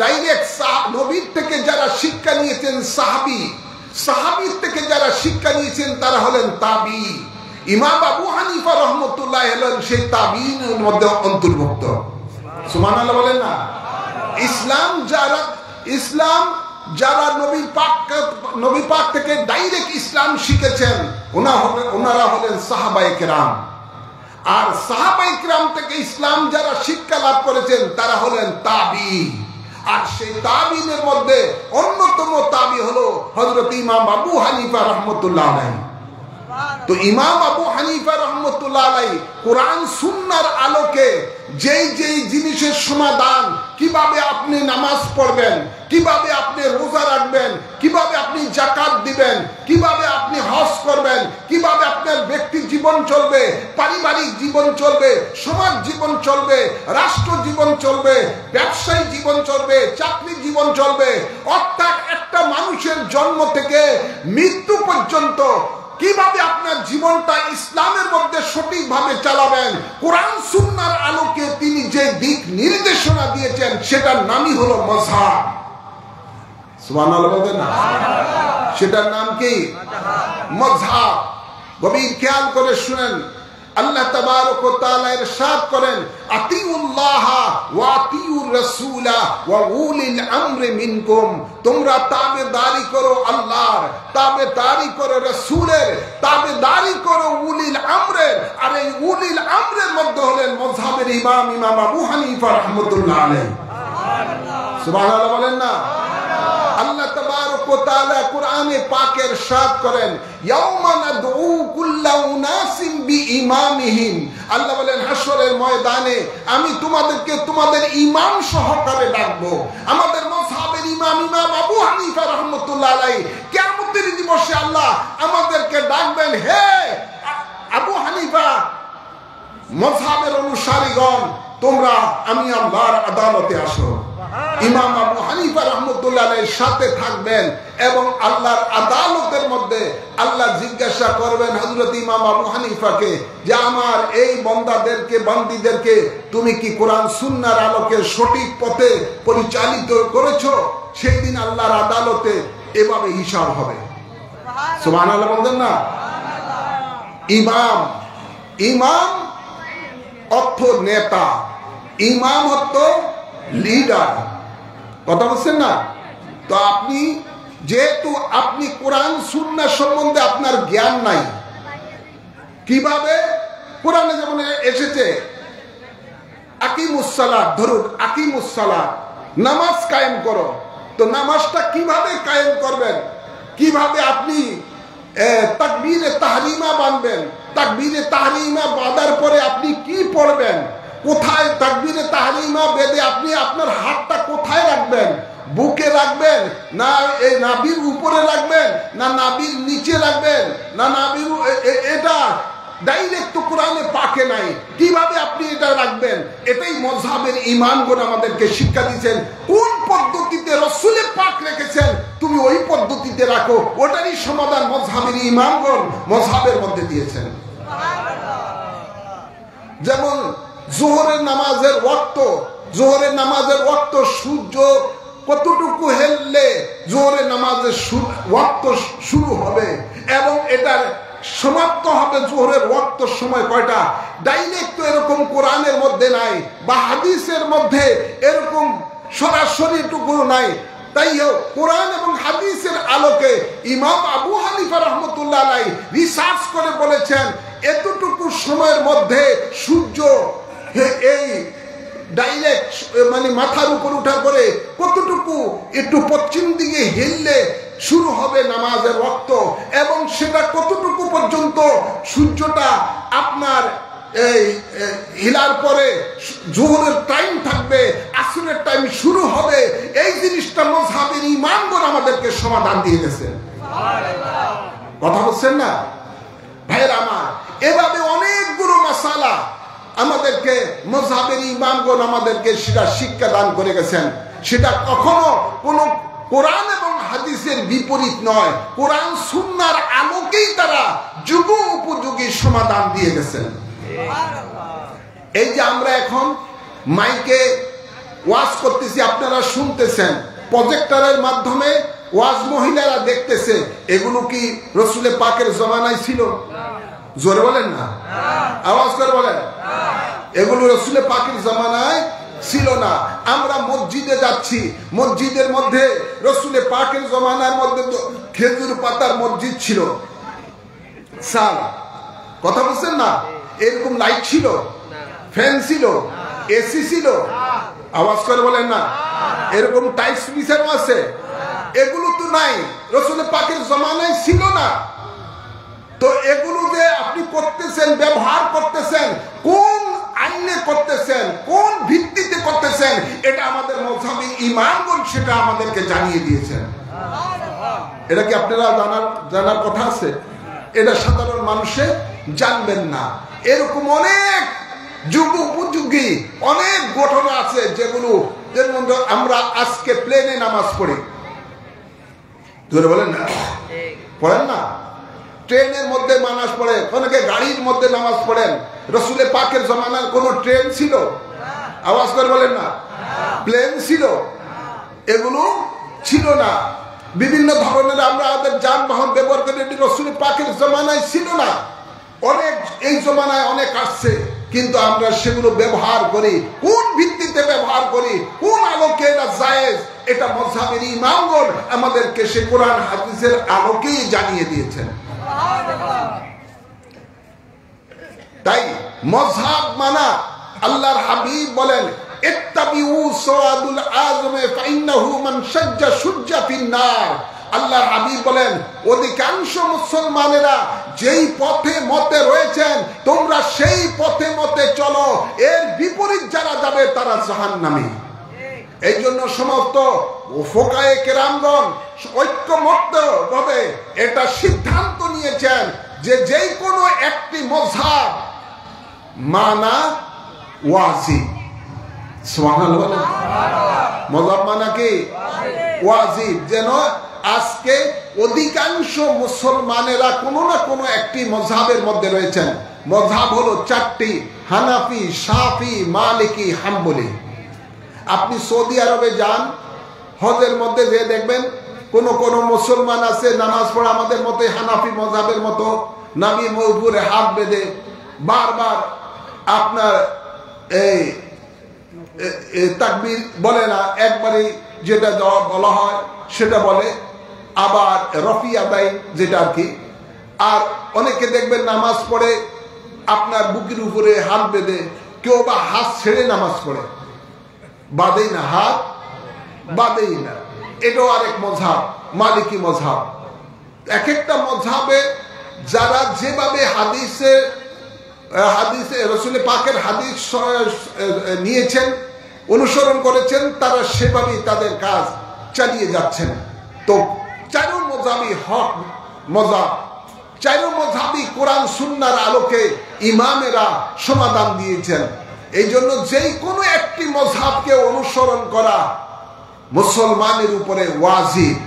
ডাইরেক্ট নবীর থেকে যারা শিক্ষা নিয়েছেন সাহাবী, সাহাবীর থেকে যারা শিক্ষা নিয়েছেন তারা হলেন তাবিঈ। ইমাম আবু হানিফা রহমতুল্লাহ হলেন সেই তাবিঈনের মধ্যে অন্তর্ভুক্ত। সুবহানাল্লাহ বলেন না। ইসলাম যারা নবী পাক থেকে ডাইরেক্ট ইসলাম শিখেছেন, ওনারা হলেন সাহাবায়ে কেরাম। আর সাহাবায়ে কেরাম থেকে ইসলাম যারা শিক্ষা লাভ করেছেন তারা হলেন তাবিঈ। আর সেই তাবিঈনের মধ্যে অন্যতম তাবিঈ হলো হযরত ইমাম আবু হানিফা রহমতুল্লাহ আলাইহি। তো ইমাম আবু হানিফা রহমতুল্লাহ আলাইহি কোরআন সুন্নাহর আলোকে যেই যেই জিনিসের সমাধান, কিভাবে আপনি নামাজ পড়বেন, কিভাবে আপনি রোজা রাখবেন, কিভাবে আপনি যাকাত দিবেন, কিভাবে আপনি হজ করবেন, কিভাবে আপনার ব্যক্তি জীবন চলবে, পারিবারিক জীবন চলবে, সমাজ জীবন চলবে, রাষ্ট্র জীবন চলবে, ব্যবসায়ী জীবন চলবে, চাকরি জীবন চলবে, অর্থাৎ একটা মানুষের জন্ম থেকে মৃত্যু পর্যন্ত কিভাবে আপনার জীবনটা ইসলামের মধ্যে সঠিকভাবে চালাবেন, কোরআন সুন্নাহর আলোকে তিনি যে দিক নির্দেশনা দিয়েছেন, সেটার নামই হলো মাযহাব। সুবহানাল্লাহ বলবেন না? সেটার নাম কি? মাযহাব। গভীর খেয়াল করে শুনেন, আল্লাহ তাবারক ওয়া তাআলা ইরশাদ করেন, আতিউল্লাহ ওয়া আতিউর রাসূলা ওয়া উলিল আমরি মিনকুম, তোমরা তাবেদারি করো আল্লাহর, তাবেদারি করো রাসূলের, তাবেদারি করো উলিল আমরের। আর এই উলিল আমরের মধ্যে হলেন মাযহাবের ইমাম আবু হানিফা রাহমাতুল্লাহ আলাইহি। সুবহানাল্লাহ বলেন না? আল্লাহ তাবারক ওয়া তাআলা কোরআনে পাকে ইরশাদ করেন, ইয়াউমা নাদউ কুল্লা উনাসিম বিইমামিহিম, আল্লাহ বলেন হাশরের ময়দানে আমি তোমাদেরকে তোমাদের ইমাম সহকারে ডাকবো। আমাদের মাযহাবের ইমাম আবু হানিফা রাহমাতুল্লাহ আলাইহি কিয়ামতের দিবসে আল্লাহ আমাদেরকে ডাকবেন, হে আবু হানিফা মাযহাবের অনুসারীগণ, তোমরা আমি আল্লাহর আদালতে আসো। ইমাম আবু হানিফা রাহমাতুল্লাহ আলাইহির সাথে থাকবেন এবং আল্লাহর আদালতের মধ্যে আল্লাহ জিজ্ঞাসা করবেন হযরত ইমাম আবু হানিফাকে যে আমার এই বান্দীদেরকে তুমি কি কোরআন সুন্নাহর আলোকে সঠিক পথে পরিচালিত করেছো? সেই দিন আল্লাহর আদালতে এভাবে হিসাব হবে। সুবহানাল্লাহ বলবেন না? ইমাম অর্থ নেতা, ইমাম অর্থ লিডার। কথা বলছেন না? তো যেহেতু আপনি কোরআন সুন্নাহ সম্বন্ধে আপনার জ্ঞান নাই, কিভাবে কোরআনে যেমন এসেছে আকিমুস সালাত, ধরুন আকিমুস সালাত, নামাজ কায়েম করো, তো নামাজটা কিভাবে কায়েম করবেন, কিভাবে আপনি তাকবীরে তাহরিমা বাঁধবেন, তাকবীরে তাহরিমা বাঁধার পরে আপনি কি পড়বেন, কোথায় তাকবীরে তাহরিমা বেঁধে আপনি আপনার হাতটা কোথায় রাখবেন, বুকে রাখবেন, না এই নাভির উপরে রাখবেন, না নাভির নিচে রাখবেন, না নাভির এটা ডাইরেক্ট তো কোরআনে পাকে নাই, কিভাবে আপনি এটা রাখবেন? এটাই মযহাবের ইমামগণ আমাদেরকে শিক্ষা দিয়েছেন। কোন পদ্ধতিতে রাসূলে পাক রেখেছেন তুমি ওই পদ্ধতিতে রাখো, ওটারই সমাধান মযহাবের ইমামগণ মযহাবের মধ্যে দিয়েছেন। যেমন জোহরের নামাজের ওয়াক্ত সূর্য কতটুকু হেললে জোহরের নামাজের ওয়াক্ত শুরু হবে এবং এটার সমাপ্ত হবে জোহরের ওয়াক্ত সময় কয়টা, ডাইরেক্ট তো এরকম কোরআনের মধ্যে নাই বা হাদিসের মধ্যে এরকম সরাসরি টুকু নাই। তাই কোরআন এবং হাদিসের আলোকে ইমাম আবু হানিফা রাহমাতুল্লাহ আলাইহি রিসার্চ করে বলেছেন এতটুকু সময়ের মধ্যে সূর্য এই ডাইরেক্ট মানে মাথার উপর উঠার পরে কতটুকু একটু পশ্চিম দিকে হিললে শুরু হবে নামাজের ওয়াক্ত, এবং সেটা কতটুকু পর্যন্ত সূর্যটা আপনার এই হিলার পরে জোহরের টাইম থাকবে, আসরের টাইম শুরু হবে। এই জিনিসটা মযহাবের ইমামগণ আমাদেরকে সমাধান দিয়ে গেছে। কথা বলছেন না ভাইয়েরা আমার? এভাবে অনেকগুলো মাসালা আমাদেরকে মযহাবের ইমামগণ আমাদেরকে সেটা শিক্ষা দান করে গেছেন। সেটা কখনো কোনো কোরআন এবং হাদিসের বিপরীত নয়, কোরআন সুন্নাহর আলোকেই তারা যুগ উপযোগী সমাধান দিয়ে গেছেন। এই যে আমরা এখন মাইকে ওয়াজ করতেছি, আপনারা শুনতেছেন, প্রজেক্টরের মাধ্যমে ওয়াজ মহিলারা দেখতেছে, এগুলো কি রাসূলে পাকের জমানায় ছিল? জোরে বলেন না, আওয়াজ করে বলেন। এগুলো রাসূলে পাকের জমানায় ছিল না। আমরা মসজিদে যাচ্ছি, মসজিদের মধ্যে রাসূলে পাকের জমানার মধ্যে তো খেজুর পাতার মসজিদ ছিল, সাল কথা বলছেন না? এরকম লাইট ছিল, ফ্যান ছিল, এসি ছিল, আওয়াজ করে বলেন না? এরকম টাইলস বিছানো আছে, এগুলো তো নাই, রাসূলে পাকের জমানায় ছিল না। তো এগুলো যে আপনি করতেছেন, ব্যবহার করতেছেন, কোন আইনে করতেছেন, কোন ভিত্তিতে করতেছেন, এটা আমাদের মযহাবী ইমামগণ সেটা আমাদেরকে জানিয়ে দিয়েছেন। এটা কি আপনারা জানার কথা আছে? এটা সাধারণ মানুষে জানবেন না। এরকম অনেক যুগ উপযোগী অনেক ঘটনা আছে যেগুলো, যেমন আমরা আজকে প্লেনে নামাজ পড়ি, ধরে বলেন না, পড়েন না? ট্রেনের মধ্যে নামাজ পড়ে, অনেকে গাড়ির মধ্যে নামাজ পড়েন। রাসূলে পাকের জমানার কোন ট্রেন ছিল? আওয়াজ করে বলেন না। প্লেন ছিল? এগুলো ছিল না। বিভিন্ন ধরনের আমরা আমাদের যানবাহন ব্যবহার করি, এটি রাসূলে পাকের জমানায় ছিল না। অনেক এই জমানায় অনেক আসছে, কিন্তু আমরা সেগুলো ব্যবহার করি কোন ভিত্তিতে ব্যবহার করি, কোন আলোকে এটা জায়েজ, এটা মযহাবের ইমামগণ আমাদেরকে সে কোরআন হাদিসের আলোকেই জানিয়ে দিয়েছেন। তাই মযহাব মানা, আল্লাহর হাবিব বলেন ইত্তাবিউ সাওয়াদুল আযমে ফাইন্নাহু মান শাজ্জা শুজ্জা ফিন্নার। আল্লাহর হাবিব বলেন অধিকাংশ মুসলমানেরা যেই পথে মতে রয়েছেন তোমরা সেই পথে মতে চলো, এর বিপরীত যারা যাবে তারা জাহান্নামী। এই জন্য সমস্ত ফুকায়ে কেরামগণ ঐক্যমত্যভাবে এটা সিদ্ধান্ত নিয়েছেন যে যেই কোনো একটি মযহাব মানা ওয়াজিব। সুবহানাল্লাহ। মযহাব মানা কি? ওয়াজিব। যেন আজকে অধিকাংশ মুসলমানেরা কোনো না কোনো একটি মযহাবের মধ্যে রয়েছেন। মযহাব হলো চারটি: হানাফি, শাফি, মালিকি, হাম্বলি। আপনি সৌদি আরবে যান, হজের মধ্যে যে দেখবেন কোন কোন মুসলমান আছে নামাজ পড়া আমাদের মতো হানাফি মযহাবের মতো, নাবি মজবুরে হাত বেঁধে বারবার আপনার এই তাকবীর বলে না, একবারই যেটা বলা হয় সেটা বলে, আবার রফি আদায় যেটা আর কি। আর অনেকে দেখবেন নামাজ পড়ে আপনার বুকের উপরে হাত বেঁধে, কেউ বা হাত ছেড়ে নামাজ পড়ে, বাঁধেই না, হাত বাঁধেই না। এটাও আরেক মযহাব, মালিকি মযহাব। এক একটা মযহাবে যারা যেভাবে হাদিসে রাসূল পাকের হাদিস নিয়েছেন, অনুসরণ করেছেন, তারা সেভাবেই তাদের কাজ। চালিয়ে যাচ্ছেন। তো চারো মজাবি হক মজাব, চারো মজাবি কোরআন সুন্নাহর আলোকে ইমামেরা সমাধান দিয়েছেন। এই জন্য যেই কোনো একটি মজহাবকে অনুসরণ করা মুসলমানের উপরে ওয়াজিব।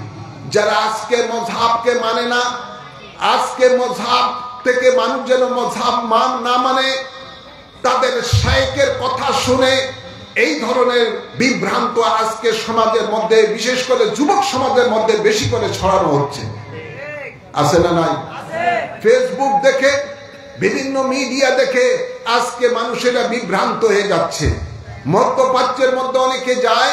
যারা আজকে মজহাবকে মানে না, আজকে মজহাব থেকে মানুষ যেন মজহাব না মানে, তাদের শায়েখের কথা শুনে এই ধরনের বিভ্রান্ত আজকে সমাজের মধ্যে, বিশেষ করে যুবক সমাজের মধ্যে বেশি করে ছড়ানো হচ্ছে। আছে না নাই? ফেসবুক দেখে, বিভিন্ন মিডিয়া দেখে আজকে মানুষেরা বিভ্রান্ত হয়ে যাচ্ছে। মধ্যপ্রাচ্যের মধ্যে অনেকে যায়,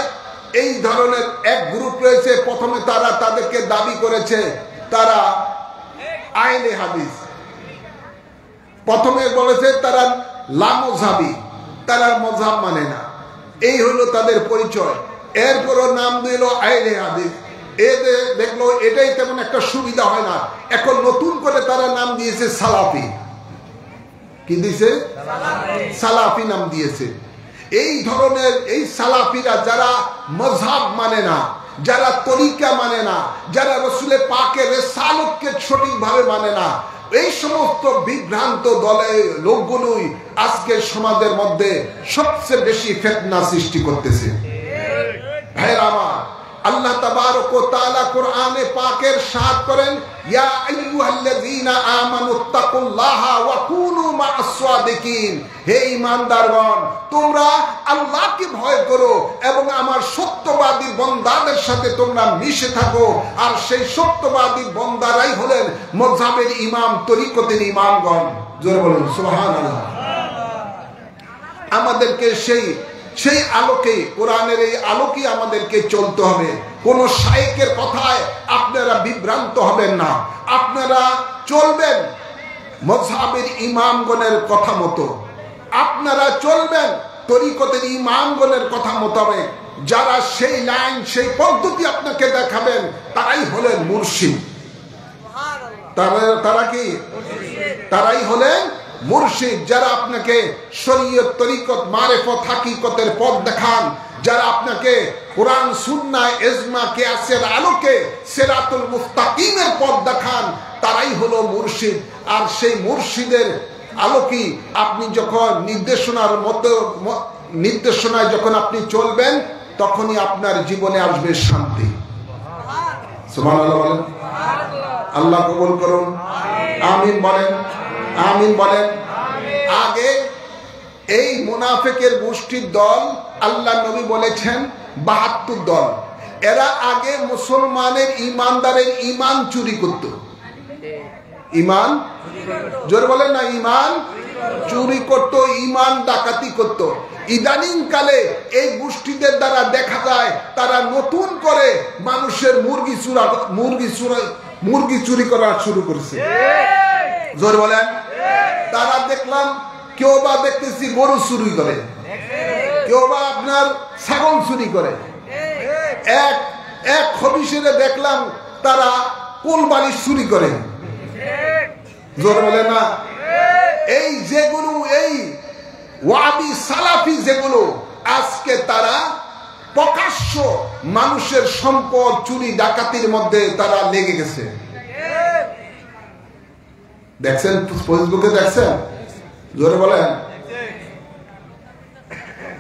এই ধরনের এক গ্রুপ রয়েছে। প্রথমে তারা তাদেরকে দাবি করেছে তারা আহলে হাদিস, প্রথমে বলেছে তারা লামজাবি, তারা মজহাব মানে না, এই হলো তাদের পরিচয়। এরপরও নাম দিল আহলে হাদিস। এদের দেখলো এটাই তেমন একটা সুবিধা হয় না, এখন নতুন করে তারা নাম দিয়েছে সালাফি। কি দিয়েছে? সালাফি নাম দিয়েছে। এই ধরনের এই সালাফিরা যারা মজহাব মানে না, যারা তরিকা মানে না, যারা রসুলে পাকের রিসালাতকে সঠিকভাবে মানে না, এই সমস্ত বিভ্রান্ত দলে লোকগুলোই আজকে সমাজের মধ্যে সবচেয়ে বেশি ফিতনা সৃষ্টি করতেছে। ভাইরা আমার, আল্লাহ তাবারক ওয়া তাআলা কোরআনে পাকের সাথ করেন, ইয়া আইয়ুহাল্লাযীনা আমানুত্তাকুল্লাহা ওয়া কুনু মা'আস সাদিকিন। হে ঈমানদারগণ, তোমরা আল্লাহকে ভয় করো এবং আমার সত্যবাদী বান্দাদের সাথে তোমরা মিশে থাকো। আর সেই সত্যবাদী বান্দারাই হলেন মযহাবের ইমাম, তরিকতের ইমামগণ। জোরে বলুন সুবহানাল্লাহ। আমাদেরকে সেই আলোকে, কোরআনের এই আলোকে আমাদেরকে চলতে হবে। কোন শায়েখের কথায় আপনারা বিভ্রান্ত হবেন না, আপনারা চলবেন মযহাবের ইমামগণের কথা মতো, আপনারা চলবেন তরিকতের ইমামগণের কথা মোতাবেক। যারা সেই লাইন, সেই পদ্ধতি আপনাকে দেখাবেন, তারাই হলেন মুর্শিদ। তারা কি? তারাই হলেন মুর্শিদ। যারা আপনাকে শরীয়ত, তরিকত, মারিফত, হাকিকতের পথ দেখান, যারা আপনাকে কোরআন, সুন্নাহ, ইজমা, কিয়াসের আলোকে সিরাতুল মুস্তাকিমের পথ দেখান, তারাই হলো মুর্শিদ। আর সেই মুর্শিদের আলোকে আপনি যখন নির্দেশনায় যখন আপনি চলবেন, তখনই আপনার জীবনে আসবে শান্তি। সুবহানাল্লাহ বলেন। আল্লাহ কবুল করুন। আমিন বলেন। আমিন বলেন। আগে এই মুনাফিকের গোষ্ঠীর দল, আল্লাহ নবী বলেছেন ৭২ দল, এরা আগে মুসলমানের ইমানদারের ইমান চুরি করত। ইমান, জোরে বলেন না, ইমান চুরি করত, ইমান ডাকাতি করত। ইদানিং কালে এই গোষ্ঠীদের দ্বারা দেখা যায় তারা নতুন করে মানুষের মুরগি চুরি করা শুরু করেছে। জোরে বলেন। তারা দেখলাম কেউ বা দেখতেছি গরু চুরি করে, কেউ বা আপনার ছাগল চুরি করে। এক খবিশেরে দেখলাম তারা কোলবালিশ চুরি করে। জোরে বলে না। এই যেগুলো এই ওয়াহাবি সালাফি যেগুলো, আজকে তারা প্রকাশ্য মানুষের সম্পদ চুরি ডাকাতির মধ্যে তারা লেগে গেছে। দেখছেন ফেসবুকে, দেখছেন? জোরে বলেন।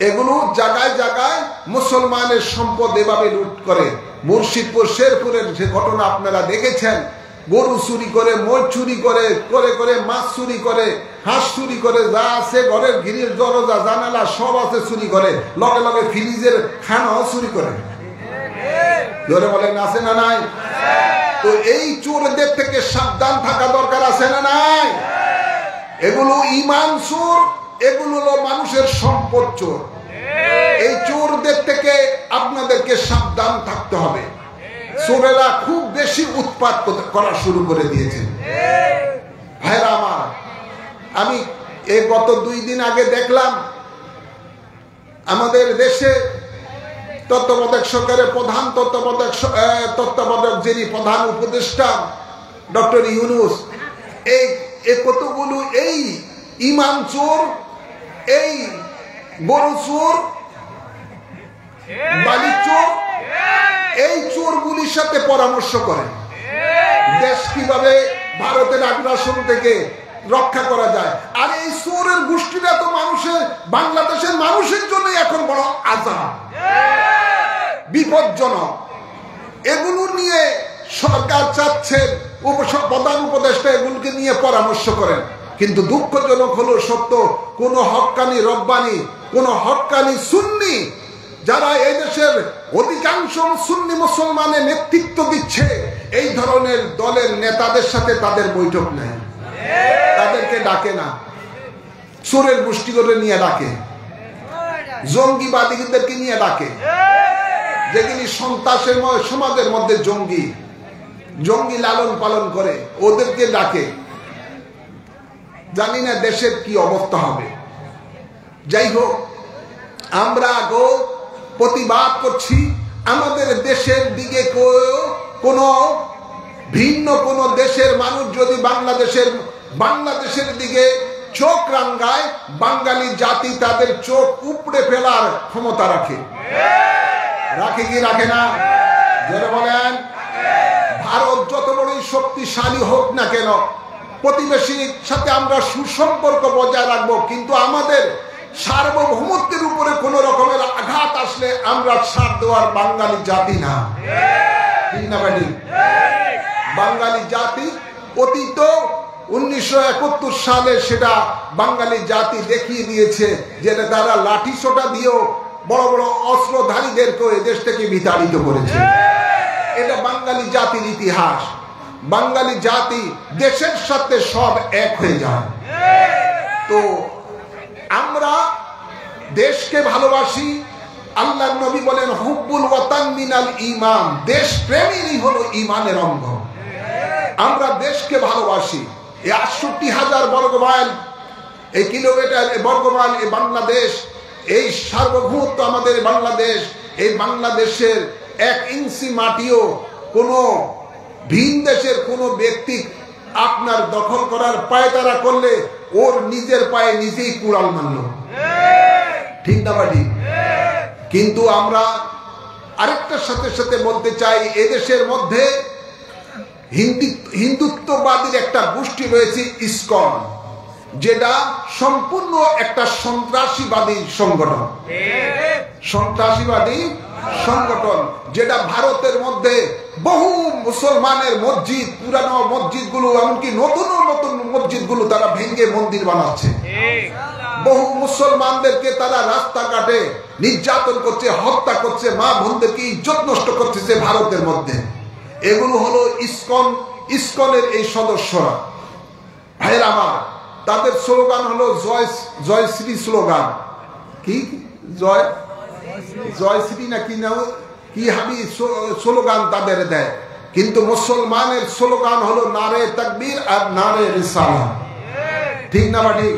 এগুলো জায়গায় জায়গায় মুসলমানের সম্পদ এভাবে লুট করে। মুর্শিদপুর, শেরপুরের যে ঘটনা আপনারা দেখেছেন, গরু চুরি করে, মোষ চুরি করে, করে মাছ চুরি করে, হাঁস চুরি করে, যা আছে ঘরের গিরির দরজা জানালা সব আছে চুরি করে, লগে লগে ফ্রিজের খানাও চুরি করে। জোরে বলেন, আছে না নাই? তো এই চোরদের থেকে সাবধান থাকা দরকার, আছে না নাই? এগুলো ইমান চোর, এগুলো হলো মানুষের সম্পদ চোর। এই চোরদের থেকে আপনাদেরকে সাবধান থাকতে হবে। চোরেরা খুব বেশি উৎপাত করা শুরু করে দিয়েছে। ভাইরা আমার, আমি এই গত 2 দিন আগে দেখলাম আমাদের দেশে তত্ত্বাবধায়ক সরকারের প্রধান তত্ত্বাবধায়ক যিনি প্রধান উপদেষ্টা ডক্টর ইউনূস, এই কতগুলো এই ইমান চোর, এই গরু চোর, বালি চোর, এই মোদির সাথে পরামর্শ করেন দেশ কিভাবে ভারতের আগ্রাসন থেকে রক্ষা করা যায়। আর এই চোরের গোষ্ঠীরা তো বাংলাদেশের মানুষের জন্য এখন বড় আযাব, বিপজ্জনক। এগুলো নিয়ে সরকার চাচ্ছে প্রধান উপদেষ্টা এগুলোকে নিয়ে পরামর্শ করেন, কিন্তু দুঃখজনক হলো সত্য, কোন হক্কানি রব্বানি, কোন হক্কানি সুন্নি যারা এই দেশের অধিকাংশ সুন্নি মুসলমানের নেতৃত্ব দিচ্ছে, এই ধরনের দলের নেতাদের সাথে তাদের বৈঠক নেয়, তাদেরকে ডাকে না, চোরের গোষ্ঠী করে নিয়ে ডাকে, জঙ্গিবাদীদেরকে নিয়ে ডাকে, যেগুলি সন্ত্রাসের সমাজের মধ্যে জঙ্গি লালন পালন করে, ওদেরকে ডাকে। জানি না দেশের কি অবস্থা হবে। যাই হোক, আমরা আগেও প্রতিবাদ করছি, আমাদের দেশের দিকে কোন ভিন্ন কোন দেশের মানুষ যদি বাংলাদেশের দিকে চোখ রাঙ্গায়, বাঙালি জাতি তাদের চোখ উপড়ে ফেলার ক্ষমতা রাখে কি রাখে না? যারা বলেন ভারত যত বড়ই শক্তিশালী হোক না কেন, প্রতিবেশীর সাথে আমরা সুসম্পর্ক বজায় রাখবো, কিন্তু আমাদের সার্বভৌমত্বের উপরে কোন রকমের আঘাত আসলে আমরা ছাড় দেওয়ার বাঙালি জাতি না। বাঙালি জাতি অতীত 1971 সালে সেটা বাঙালি জাতি দেখিয়ে দিয়েছে, যেটা তারা লাঠি সোটা দিয়েও বড় বড় অস্ত্রধারীদেরকে দেশ থেকে বিতাড়িত করেছে। এটা বাঙালি জাতির ইতিহাস। বাঙালি জাতি দেশের সাথে সব এক হয়ে যায়। তো আমরা দেশকে ভালোবাসি। আল্লাহর নবী বলেন হুব্বুল ওয়াতান মিনাল ঈমান, দেশ প্রেমই হলো ঈমানের অঙ্গ। আমরা দেশকে ভালোবাসি। এই ৬৮,০০০ বর্গমাইল, এই কিলোমিটার বর্গমাইল এই বাংলাদেশ, এই সার্বভৌমত্ব আমাদের বাংলাদেশ। এই বাংলাদেশের ১ ইঞ্চি মাটিও কোনো ভিন দেশের কোনো ব্যক্তি আপনার দখল করার পায়তারা করলে ওর নিজের পায়ে নিজেই কুড়াল মারল, ঠিক না বাড়ি? কিন্তু আমরা আরেকটার সাথে সাথে বলতে চাই, এদেশের মধ্যে হিন্দুত্ববাদীর একটা গোষ্ঠী রয়েছে ইসকন, যেটা সম্পূর্ণ একটা সন্ত্রাসীবাদী সংগঠন। সন্ত্রাসীবাদী সংগঠন যেটা ভারতের মধ্যে বহু মুসলমানের মসজিদ, পুরানো মসজিদ গুলো, এমনকি নতুন নতুন মসজিদ গুলো তারা ভেঙে মন্দির বানাচ্ছে। বহু মুসলমানদেরকে তারা রাস্তাঘাটে নির্যাতন করছে, হত্যা করছে, মা বোনদেরকে ইজ্জত নষ্ট করতেছে ভারতের মধ্যে। এগুলো হলো ইসকনের এই সদস্যরা। ভাইয়ের আমার, তাদের স্লোগান হলো জয় শ্রী স্লোগান। কি জয় শ্রী না কি হাবি স্লোগান তাদের দেয়, কিন্তু মুসলমানের স্লোগান হলো নারে তাকবীর আর নারে রিসালাত, ঠিক না বা ঠিক?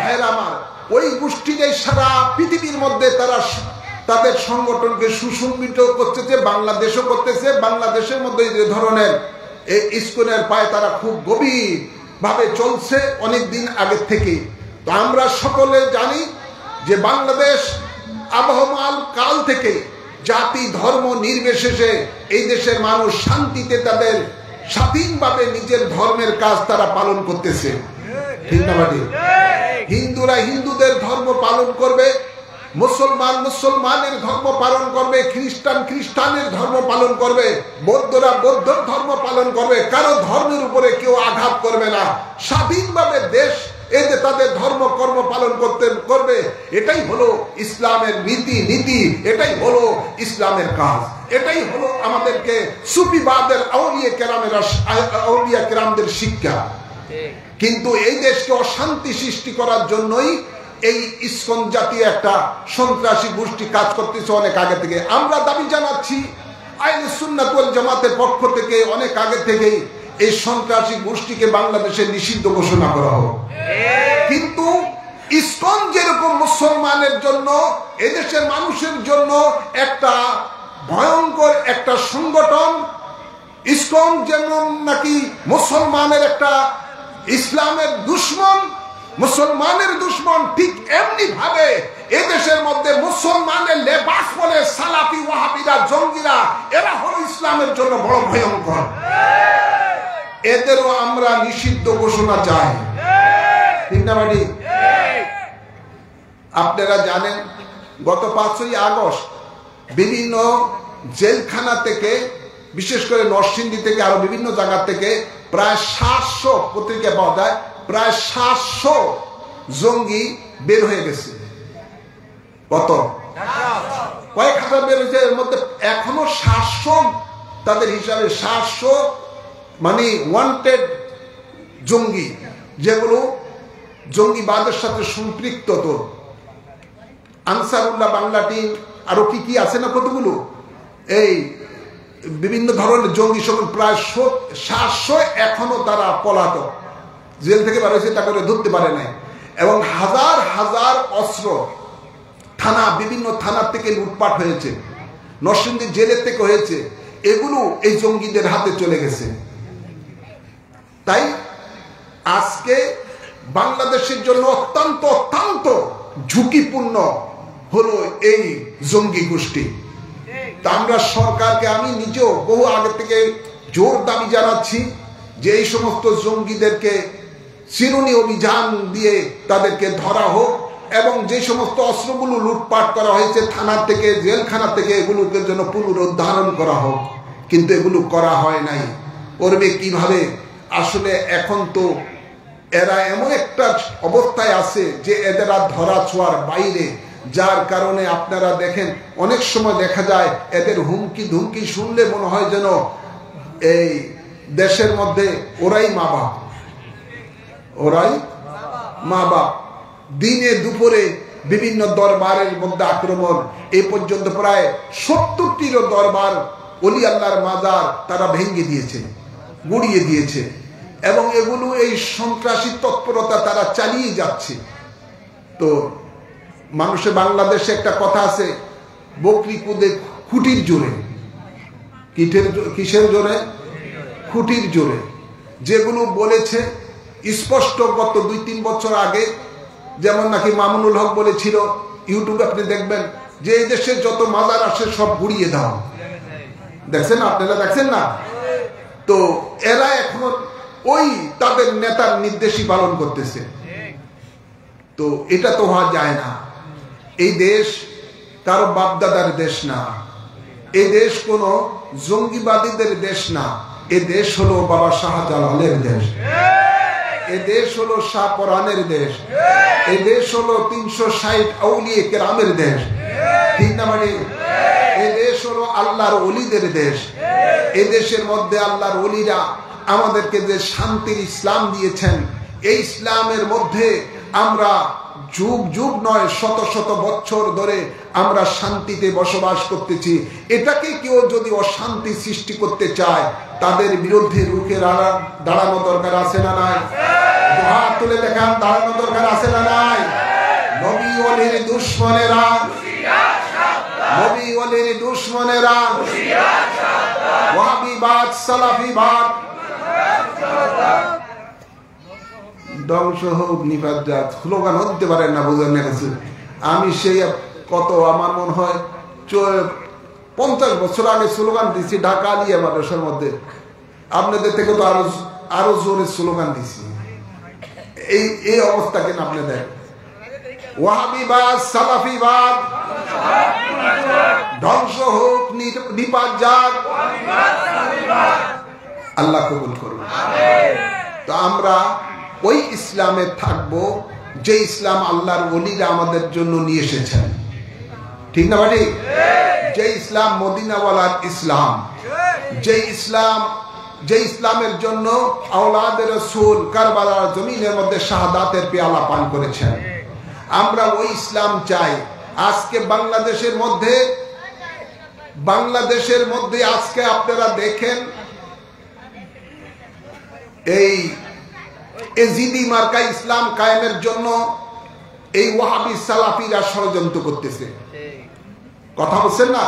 ভাইয়ের আমার, ওই গোষ্ঠীটাই সারা পৃথিবীর মধ্যে তারা তাদের সংগঠনকে সুসংগঠিত করতেছে, বাংলাদেশও করতেছে। বাংলাদেশের মধ্যে যে ধরনের এই ইসকনের পায়ে তারা খুব গভীর ভাবে চলছে অনেক দিন আগে থেকে। তো আমরা সকলে জানি যে বাংলাদেশ আবহমান কাল থেকে জাতি ধর্ম নির্বিশেষে এই দেশের মানুষ শান্তিতে তাদের স্বাধীনভাবে নিজের ধর্মের কাজ তারা পালন করতেছে, ঠিক না বাড়ি? হিন্দুরা হিন্দুদের ধর্ম পালন করবে, মুসলমান মুসলমানের ধর্ম পালন করবে, খ্রিস্টান খ্রিস্টানের ধর্ম পালন করবে, বৌদ্ধরা বৌদ্ধ ধর্ম পালন করবে। কারো ধর্মের উপরে কেউ আঘাত করবে না। স্বাধীনভাবে দেশ এতে তাদের ধর্ম কর্ম পালন করবে। এটাই হলো ইসলামের নীতি, এটাই হলো ইসলামের কাজ, এটাই হলো আমাদেরকে সুফিবাদের আউলিয়া কেরামদের শিক্ষা। কিন্তু এই দেশকে অশান্তি সৃষ্টি করার জন্যই এই ইসকন জাতীয় একটা সন্ত্রাসী গোষ্ঠী কাজ করতেছে অনেক আগে থেকে। আমরা দাবি জানাচ্ছি আহলে সুন্নাত ওয়াল জামাতের পক্ষ থেকে অনেক আগে থেকেই এই সন্ত্রাসী গোষ্ঠীকে বাংলাদেশে নিষিদ্ধ ঘোষণা করা হোক। কিন্তু ইসকন যেরকম মুসলমানের জন্য, এদেশের মানুষের জন্য একটা ভয়ঙ্কর একটা সংগঠন, ইসকন যেমন নাকি মুসলমানের একটা ইসলামের দুশ্মন, মুসলমানের দুশ্মন, ঠিক এমনি ভাবে এদেশের মধ্যে মুসলমানের লেবাস আসলে সালাফি ওয়াহাবিরা, জঙ্গিরা, এরা হলো ইসলামের জন্য বড় ভয়ঙ্কর। এদেরও আমরা নিষিদ্ধ ঘোষণা চাই, ঠিক না বাড়ি? আপনারা জানেন গত 5ই আগস্ট বিভিন্ন জেলখানা থেকে, বিশেষ করে নরসিংদী থেকে আরো বিভিন্ন জায়গা থেকে প্রায় 700, পত্রিকা পাওয়া যায়, প্রায় 700 জঙ্গি বের হয়ে গেছে। কত? কয়েক হাজার বের হয়েছে। এর মধ্যে এখনো 700, তাদের হিসাবে 700 মানে ওয়ান্টেড জঙ্গি, যেগুলো জঙ্গিবাদের সাথে সম্পৃক্ত। তো আনসারুল্লাহ বাংলা টিম, আরো কি কি আছে না কতগুলো, এই বিভিন্ন ধরনের জঙ্গি সকল প্রায় 700 এখনো তারা পলাতক, জেল থেকে বার হয়েছে, তা করে ধরতে পারে নাই। এবং হাজার হাজার অস্ত্র থানা, বিভিন্ন থানার থেকে লুটপাট হয়েছে, নরসিংদী জেলের থেকে হয়েছে, এগুলো এই জঙ্গিদের হাতে চলে গেছে। তাই আজকে বাংলাদেশের জন্য অত্যন্ত অত্যন্ত ঝুঁকিপূর্ণ হলো এই জঙ্গি গোষ্ঠী। তা আমরা সরকারকে, আমি নিজেও বহু আগে থেকে জোর দাবি জানাচ্ছি যে এই সমস্ত জঙ্গিদেরকে চিরুনি অভিযান দিয়ে তাদেরকে ধরা হোক, এবং যে সমস্ত অস্ত্রগুলো লুটপাট করা হয়েছে থানা থেকে, জেলখানা থেকে, এগুলোকে যেন পুনরুদ্ধারণ করা হোক। কিন্তু এগুলো করা হয় নাই। করবে কিভাবে? আসলে এখন তো এরা এমন একটা অবস্থায় আছে যে এদের ধরা ছোঁয়ার বাইরে, যার কারণে আপনারা দেখেন অনেক সময় দেখা যায় এদের হুমকি ধুমকি শুনলে মনে হয় যেন এই দেশের মধ্যে ওরাই মা বাপ, ওরাই মা বাপ। দিনে দুপুরে বিভিন্ন দরবারের মধ্যে আক্রমণ, এই পর্যন্ত প্রায় 70টিরও দরবার, ওলি আল্লাহর মাজার তারা ভেঙে দিয়েছে, গুড়িয়ে দিয়েছে, এবং এগুলো এই সন্ত্রাসী তৎপরতা তারা চালিয়ে যাচ্ছে। তো মানুষের বাংলাদেশে একটা কথা আছে, বকরি কুদে খুঁটির জোরে। কিসের জোরে? খুঁটির জোরে। যেগুলো বলেছে স্পষ্ট গত 2-3 বছর আগে, যেমন নাকি মামুনুল হক বলেছিল, ইউটিউবে আপনি দেখবেন যে এই দেশে যত মাজার আসে সব গুড়িয়ে দাও। দেখছেন আপনারা? দেখছেন না? তো এরা এখন ওই তাদের নেতার নির্দেশই পালন করতেছে। তো এটা তো হওয়া যায় না। এই দেশ কারো বাপদাদার দেশ না, এই দেশ কোনো জঙ্গিবাদীদের দেশ না। এ দেশ হলো বাবা শাহজালালের দেশ, এ দেশ হলো শাহপরানের দেশ, এ দেশ হলো 360 আউলিয়ে কেরামের দেশ, ঠিক না? মানে এ দেশ হলো আল্লাহর ওলিদের দেশ। এ দেশের মধ্যে আল্লাহর ওলিরা আমাদেরকে যে শান্তির ইসলাম দিয়েছেন, এই ইসলামের মধ্যে আমরা যুগ যুগ নয়, শত শত বছর ধরে আমরা শান্তিতে বসবাস করতেছি। এটাকে কেউ যদি অশান্তি সৃষ্টি করতে চায়, তাদের বিরুদ্ধে রুখে দাঁড়ানো দরকার আছে না নাই? হাত তুলে দেখান, দাঁড়ানো দরকার আছে না নাই? নবী ওলির দুশমনেরা, নবী ওলির দুশমনেরা, ওয়াহাবিবাদ, সালাফিবাদ ধ্বংস হোক, নিপাত যাক, স্লোগান হতে পারেন না, বুঝেন না? আমি সেই কত, আমার মনে হয় 50 বছর আগে স্লোগান দিচ্ছি ঢাকা আলিয়া মাদ্রাসার মধ্যে। আপনাদের থেকে তো আরো জোরে স্লোগান দিচ্ছি। এই অবস্থা কেন আপনাদের? ওয়াহাবিবাদ, সালাফিবাদ ধ্বংস হোক, নিপাত যাক, আল্লাহ কবুল করুন। তো আমরা ওই ইসলামে থাকবো যে ইসলাম আল্লাহর ওলিরা আমাদের জন্য নিয়ে এসেছেন, ঠিক না ভাই? যে ইসলাম মদিনাওয়ালার ইসলাম, যে ইসলামের জন্য আওলাদে রাসূল কারবালার জমিনের মধ্যে শাহাদাতের পেয়ালা পান করেছেন, আমরা ওই ইসলাম চাই। আজকে বাংলাদেশের মধ্যে আজকে আপনারা দেখেন এই এজিদি মার্কা ইসলাম কায়েমের জন্য এই ওয়াহাবি সালাফিরা ষড়যন্ত্র করতেছে। কথা বলছেন না?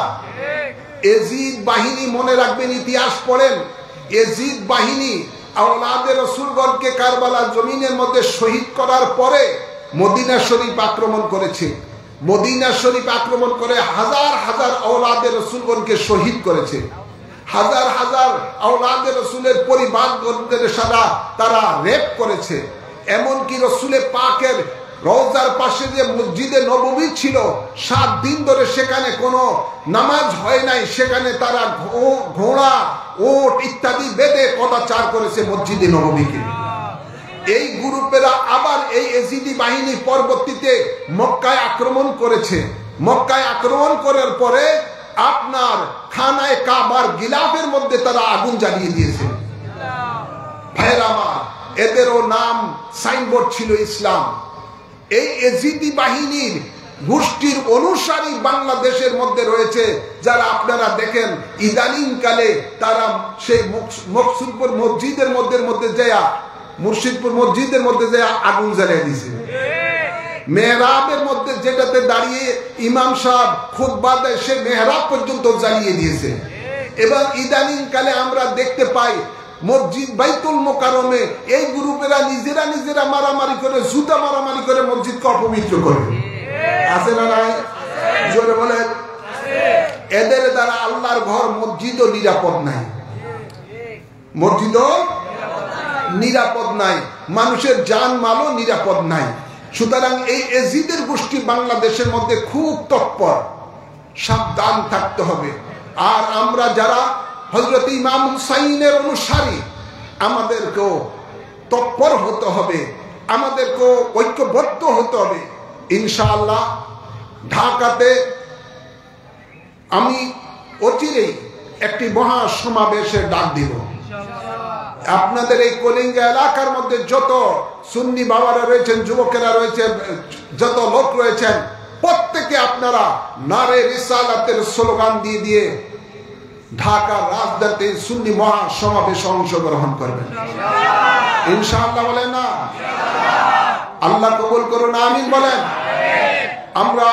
এজিদ বাহিনী, মনে রাখবেন, ইতিহাস পড়েন, এজিদ বাহিনী আওলাদে রাসূলগণকে কারবালার জমিনের মধ্যে শহীদ করার পরে মদিনা শরীফ আক্রমণ করেছে। মদিনা শরীফ আক্রমণ করে হাজার হাজার আওলাদে রাসূলগণকে শহীদ করেছে, হাজার হাজার আওলাদে রাসূলের পরিবারগণদের সাথে তারা রেপ করেছে। এমনকি রাসূলে পাকের রওজার পাশে যে মসজিদে নববী ছিল 7 দিন ধরে সেখানে কোনো নামাজ হয় নাই, সেখানে তারা ঘোড়া ওট ইত্যাদি বেঁধে কদাচার করেছে মসজিদে নববীকে। এই গ্রুপেরা আবার এই এজিদি বাহিনী পরবর্তীতে মক্কায় আক্রমণ করেছে। মক্কায় আক্রমণ করার পরে আপনার খানায় কাবার গিলাফের মধ্যে তারা আগুন জ্বালিয়ে দিয়েছে। ভাইরা আমার, এদেরও নাম সাইনবোর্ড ছিল ইসলাম। এই এজিদি বাহিনীর গোষ্ঠীর অনুসারী বাংলাদেশের মধ্যে রয়েছে, যারা আপনারা দেখেন ইদানিং কালে তারা সেই মকসুদপুর মসজিদের মধ্যে যায়, মুর্শিদপুর মসজিদের মধ্যে যায় আগুন জ্বালিয়ে দিয়েছে। মেহরাবের মধ্যে যেটাতে দাঁড়িয়ে ইমাম সাহেব খুতবা দেয় সে মেহরাব পর্যন্ত জ্বালিয়ে দিয়েছে। এবং ইদানিং কালে আমরা দেখতে পাই মসজিদ বাইতুল মোকাররমে এই গ্রুপেরা নিজেরা মারামারি করে, জুতা মারামারি করে মসজিদকে অপবিত্র করে। আছে না নাই? জোরে বলেন। এদের দ্বারা আল্লাহর ঘর মসজিদও নিরাপদ নাই, মসজিদও নিরাপদ নাই, মানুষের জানমালও নিরাপদ নাই। সুতরাং এই এজিদের গোষ্ঠী বাংলাদেশের মধ্যে খুব তৎপর, সাবধান থাকতে হবে। আর আমরা যারা হযরত ইমাম হুসাইনের অনুসারী, আমাদেরকেও তৎপর হতে হবে, আমাদেরকেও ঐক্যবদ্ধ হতে হবে। ইনশাআল্লাহ ঢাকাতে আমি অচিরেই একটি মহা সমাবেশের ডাক দিব। আপনাদের এই কলিঙ্গা এলাকার মধ্যে যত সুন্নি বাবারা রয়েছেন, যুবকেরা রয়েছে, যত লোক রয়েছেন, প্রত্যেকে আপনারা নারে রিসালাতের স্লোগান দিয়ে ঢাকার রাজধানীতে সুন্নি মহা সমাবেশে অংশগ্রহণ করবেন ইনশাআল্লাহ। বলেন না? আল্লাহ কবুল করুন, আমিন বলেন। আমরা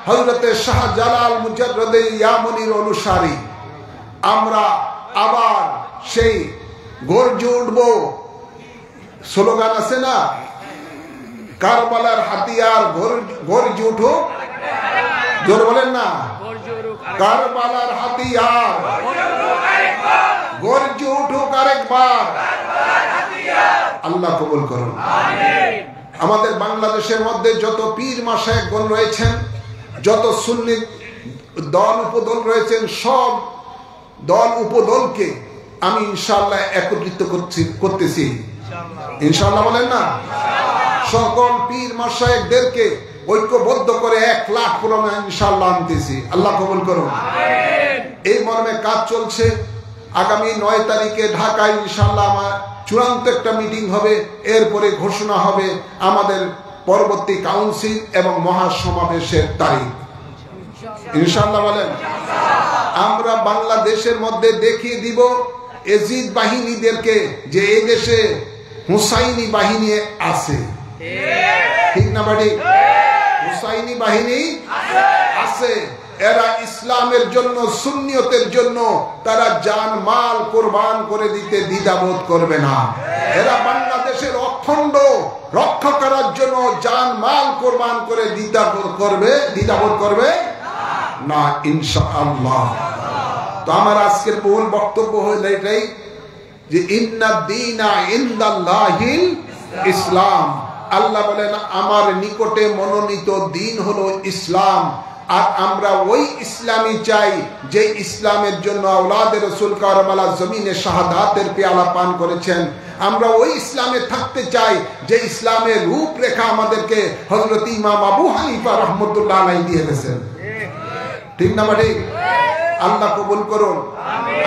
হযরতে শাহজালাল মুজাদ্দিদে ইয়ামনির অনুসারী, আমরা আবার সেই গর্জে উঠবো। স্লোগান আছে না, কারবালার হাতিয়ার গর্জে উঠুক, জোরে বলেন না, কারবালার হাতিয়ার গর্জে উঠুক আরেকবার। আল্লাহ কবুল করুন। আমাদের বাংলাদেশের মধ্যে যত পীর মাশায়েখগণ রয়েছেন, যত সুন্নি দল উপদল রয়েছেন, সব দল উপদলকে আমি ইনশাআল্লাহ একত্রিত করতেছি ইনশাআল্লাহ। বলেন না? সকল পীর মাশায়েখদেরকে ঐক্যবদ্ধ করে 1 লাখ প্রমাণ ইনশাআল্লাহ আনতেছি। আল্লাহ কবুল করুন। এই মর্মে কাজ চলছে। আগামী 9 তারিখে ঢাকায় ইনশাআল্লাহ আমার চূড়ান্ত একটা মিটিং হবে, এরপরে ঘোষণা হবে আমাদের পরবর্তী কাউন্সিল এবং মহাসমাবেশের তারিখ ইনশাআল্লাহ। বলেন, আমরা বাংলাদেশের মধ্যে দেখিয়ে দিব এজিদ বাহিনীদেরকে যে এই দেশে হুসাইনি বাহিনী আছে। ঠিক না বাড়ি? হুসাইনি বাহিনী আছে। এরা ইসলামের জন্য, সুন্নিয়তের জন্য তারা জান মাল কোরবান করে দিতে দ্বিধাবোধ করবে না। এরা বাংলাদেশের অখণ্ড রক্ষা করার জন্য জান মাল কোরবান করে দ্বিধাবোধ করবে না ইনশাআল্লাহ। তো আমার আজকের মূল বক্তব্য হলো এটাই যে ইন্না দীনা ইনদাল্লাহিল ইসলাম। আল্লাহ বলেন আমার নিকটে মনোনীত দিন হলো ইসলাম। আর আমরা ওই ইসলামই চাই যে ইসলামের জন্য আওলাদে রাসূল কারবালা জমিনে শাহাদাতের পেয়ালা পান করেছেন। আমরা ওই ইসলামে থাকতে চাই যে ইসলামের রূপরেখা আমাদেরকে হযরত ইমাম আবু হানিফা রাহমাতুল্লাহ আলাইহি দিয়ে গেছেন। ঠিক না ঠিক? আল্লাহ কবুল করুন,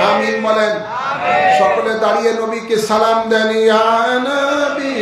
আমিন বলেন। সকলে দাঁড়িয়ে নবীকে সালাম দেন, ইয়া নবী